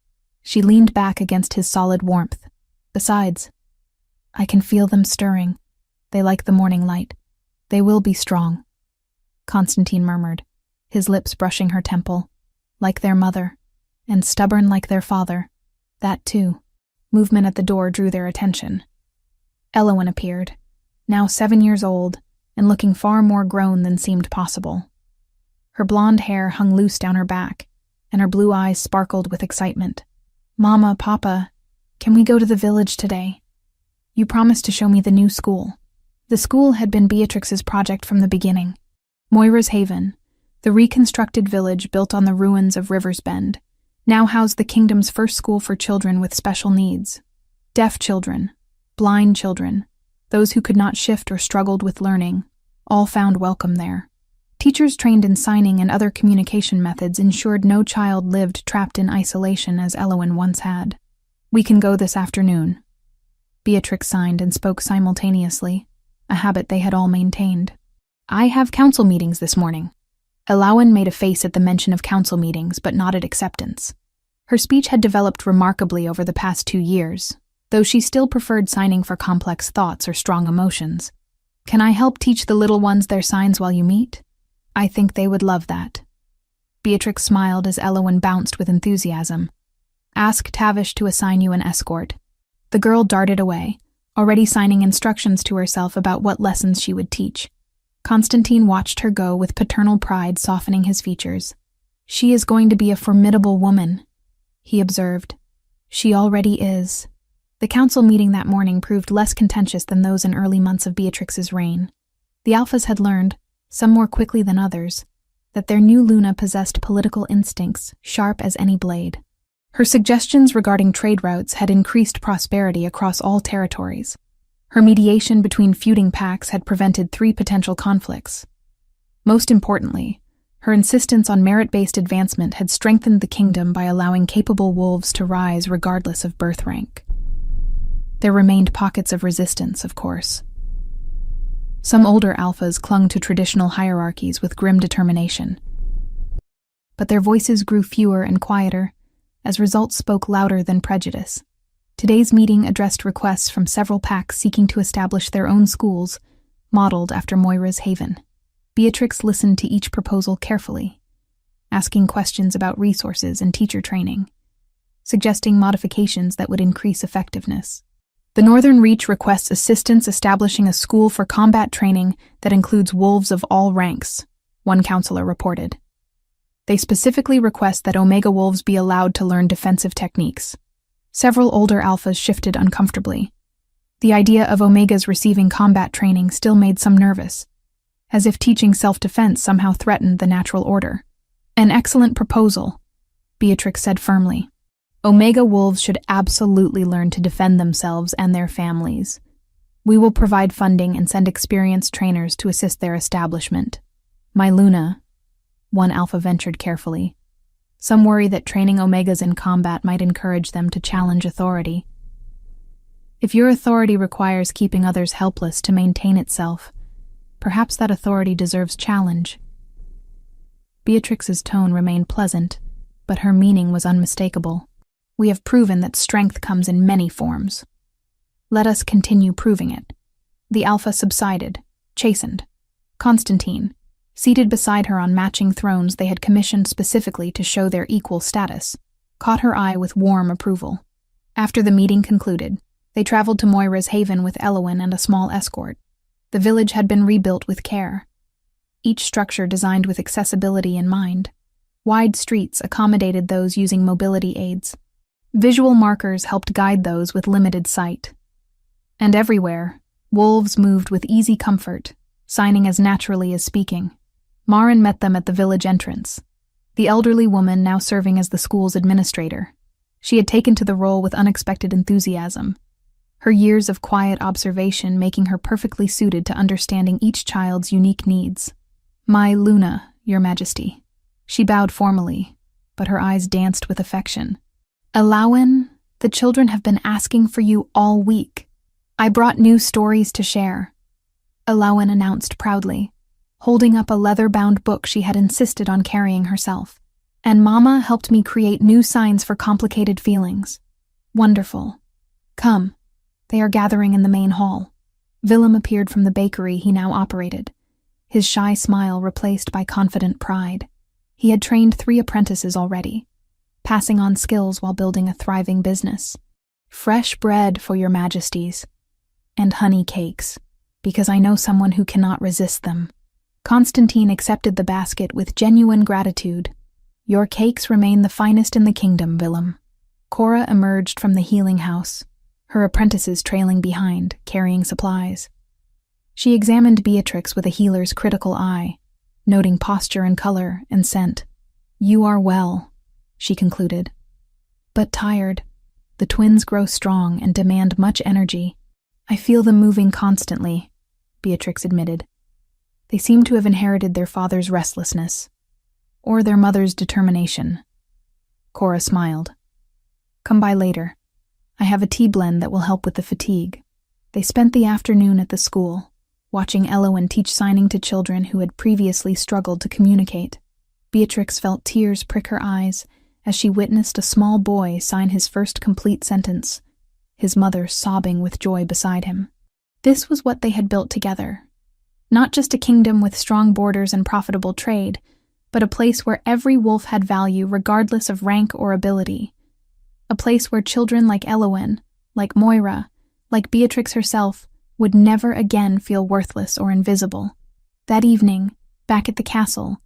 She leaned back against his solid warmth. Besides, I can feel them stirring. They like the morning light. They will be strong, Constantine murmured, his lips brushing her temple. Like their mother, and stubborn like their father. That too. Movement at the door drew their attention. Elowen appeared, now 7 years old, and looking far more grown than seemed possible. Her blonde hair hung loose down her back, and her blue eyes sparkled with excitement. Mama, Papa, can we go to the village today? You promised to show me the new school. The school had been Beatrix's project from the beginning. Moira's Haven, the reconstructed village built on the ruins of River's Bend, now housed the kingdom's first school for children with special needs. Deaf children, blind children, those who could not shift or struggled with learning, all found welcome there. Teachers trained in signing and other communication methods ensured no child lived trapped in isolation as Elowen once had. We can go this afternoon. Beatrix signed and spoke simultaneously, a habit they had all maintained. I have council meetings this morning. Elowen made a face at the mention of council meetings, but nodded acceptance. Her speech had developed remarkably over the past 2 years, though she still preferred signing for complex thoughts or strong emotions. Can I help teach the little ones their signs while you meet? I think they would love that. Beatrix smiled as Elowen bounced with enthusiasm. Ask Tavish to assign you an escort. The girl darted away, already signing instructions to herself about what lessons she would teach. Constantine watched her go with paternal pride softening his features. She is going to be a formidable woman, he observed. She already is. The council meeting that morning proved less contentious than those in early months of Beatrix's reign. The Alphas had learned, some more quickly than others, that their new Luna possessed political instincts sharp as any blade. Her suggestions regarding trade routes had increased prosperity across all territories. Her mediation between feuding pacts had prevented 3 potential conflicts. Most importantly, her insistence on merit-based advancement had strengthened the kingdom by allowing capable wolves to rise regardless of birth rank. There remained pockets of resistance, of course. Some older alphas clung to traditional hierarchies with grim determination. But their voices grew fewer and quieter, as results spoke louder than prejudice. Today's meeting addressed requests from several packs seeking to establish their own schools, modeled after Moira's Haven. Beatrix listened to each proposal carefully, asking questions about resources and teacher training, suggesting modifications that would increase effectiveness. The Northern Reach requests assistance establishing a school for combat training that includes wolves of all ranks, one counselor reported. They specifically request that Omega wolves be allowed to learn defensive techniques. Several older alphas shifted uncomfortably. The idea of Omegas receiving combat training still made some nervous, as if teaching self-defense somehow threatened the natural order. An excellent proposal, Beatrix said firmly. Omega wolves should absolutely learn to defend themselves and their families. We will provide funding and send experienced trainers to assist their establishment. My Luna, one alpha ventured carefully. Some worry that training Omegas in combat might encourage them to challenge authority. If your authority requires keeping others helpless to maintain itself, perhaps that authority deserves challenge. Beatrix's tone remained pleasant, but her meaning was unmistakable. We have proven that strength comes in many forms. Let us continue proving it. The alpha subsided, chastened. Constantine, seated beside her on matching thrones they had commissioned specifically to show their equal status, caught her eye with warm approval. After the meeting concluded, they traveled to Moira's haven with Elowyn and a small escort. The village had been rebuilt with care, each structure designed with accessibility in mind. Wide streets accommodated those using mobility aids. Visual markers helped guide those with limited sight. And everywhere, wolves moved with easy comfort, signing as naturally as speaking. Marin met them at the village entrance, the elderly woman now serving as the school's administrator. She had taken to the role with unexpected enthusiasm, her years of quiet observation making her perfectly suited to understanding each child's unique needs. My Luna, Your Majesty. She bowed formally, but her eyes danced with affection. Elowyn, the children have been asking for you all week. I brought new stories to share, Elowyn announced proudly, holding up a leather-bound book she had insisted on carrying herself. And Mama helped me create new signs for complicated feelings. Wonderful. Come. They are gathering in the main hall. Willem appeared from the bakery he now operated, his shy smile replaced by confident pride. He had trained 3 apprentices already, passing on skills while building a thriving business. Fresh bread for your majesties, and honey cakes, because I know someone who cannot resist them. Constantine accepted the basket with genuine gratitude. Your cakes remain the finest in the kingdom, Willem. Cora emerged from the healing house, her apprentices trailing behind, carrying supplies. She examined Beatrix with a healer's critical eye, noting posture and color and scent. You are well, she concluded. But tired. The twins grow strong and demand much energy. I feel them moving constantly, Beatrix admitted. They seem to have inherited their father's restlessness, or their mother's determination. Cora smiled. Come by later. I have a tea blend that will help with the fatigue. They spent the afternoon at the school, watching Elowyn teach signing to children who had previously struggled to communicate. Beatrix felt tears prick her eyes as she witnessed a small boy sign his first complete sentence, his mother sobbing with joy beside him. This was what they had built together. Not just a kingdom with strong borders and profitable trade, but a place where every wolf had value regardless of rank or ability. A place where children like Elowyn, like Moira, like Beatrix herself, would never again feel worthless or invisible. That evening, back at the castle,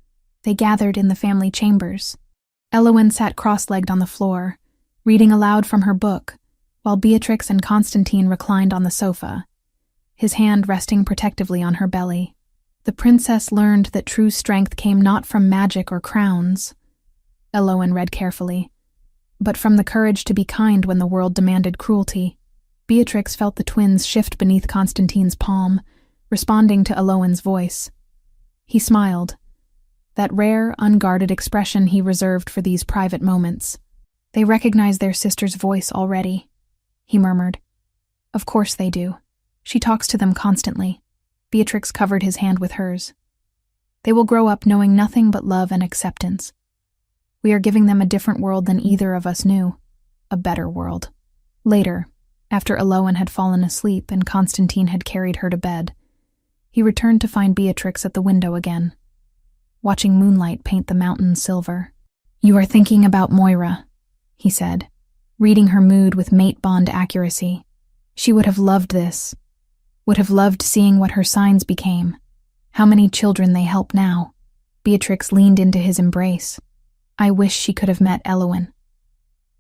they gathered in the family chambers. Elowyn sat cross-legged on the floor, reading aloud from her book, while Beatrix and Constantine reclined on the sofa, his hand resting protectively on her belly. The princess learned that true strength came not from magic or crowns, Elowyn read carefully, but from the courage to be kind when the world demanded cruelty. Beatrix felt the twins shift beneath Constantine's palm, responding to Elowyn's voice. He smiled, that rare, unguarded expression he reserved for these private moments. They recognize their sister's voice already, he murmured. Of course they do. She talks to them constantly. Beatrix covered his hand with hers. They will grow up knowing nothing but love and acceptance. We are giving them a different world than either of us knew. A better world. Later, after Elowyn had fallen asleep and Constantine had carried her to bed, he returned to find Beatrix at the window again, watching moonlight paint the mountains silver. You are thinking about Moira, he said, reading her mood with mate bond accuracy. She would have loved this, would have loved seeing what her signs became, how many children they help now. Beatrix leaned into his embrace. I wish she could have met Elowin.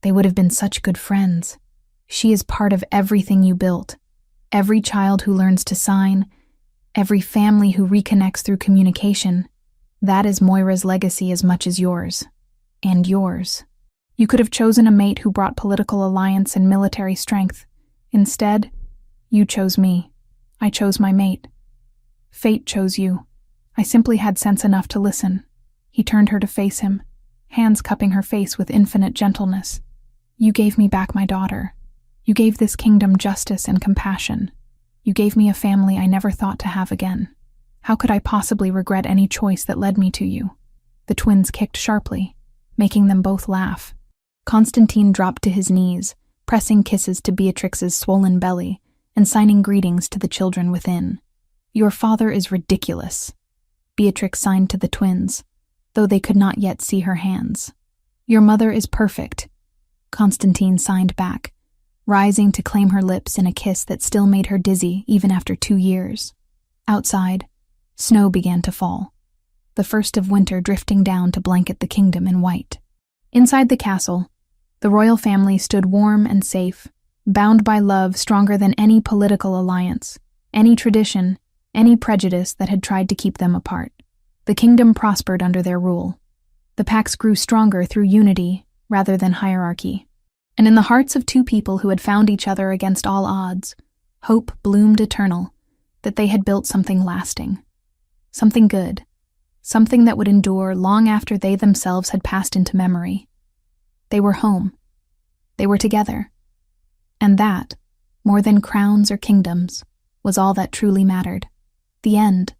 They would have been such good friends. She is part of everything you built. Every child who learns to sign, every family who reconnects through communication. That is Moira's legacy as much as yours. And yours. You could have chosen a mate who brought political alliance and military strength. Instead, you chose me. I chose my mate. Fate chose you. I simply had sense enough to listen. He turned her to face him, hands cupping her face with infinite gentleness. You gave me back my daughter. You gave this kingdom justice and compassion. You gave me a family I never thought to have again. How could I possibly regret any choice that led me to you? The twins kicked sharply, making them both laugh. Constantine dropped to his knees, pressing kisses to Beatrix's swollen belly and signing greetings to the children within. Your father is ridiculous. Beatrix signed to the twins, though they could not yet see her hands. Your mother is perfect. Constantine signed back, rising to claim her lips in a kiss that still made her dizzy even after 2 years. Outside, snow began to fall, the first of winter drifting down to blanket the kingdom in white. Inside the castle, the royal family stood warm and safe, bound by love stronger than any political alliance, any tradition, any prejudice that had tried to keep them apart. The kingdom prospered under their rule. The pacts grew stronger through unity rather than hierarchy. And in the hearts of two people who had found each other against all odds, hope bloomed eternal, that they had built something lasting, something good, something that would endure long after they themselves had passed into memory. They were home. They were together. And that, more than crowns or kingdoms, was all that truly mattered. The end.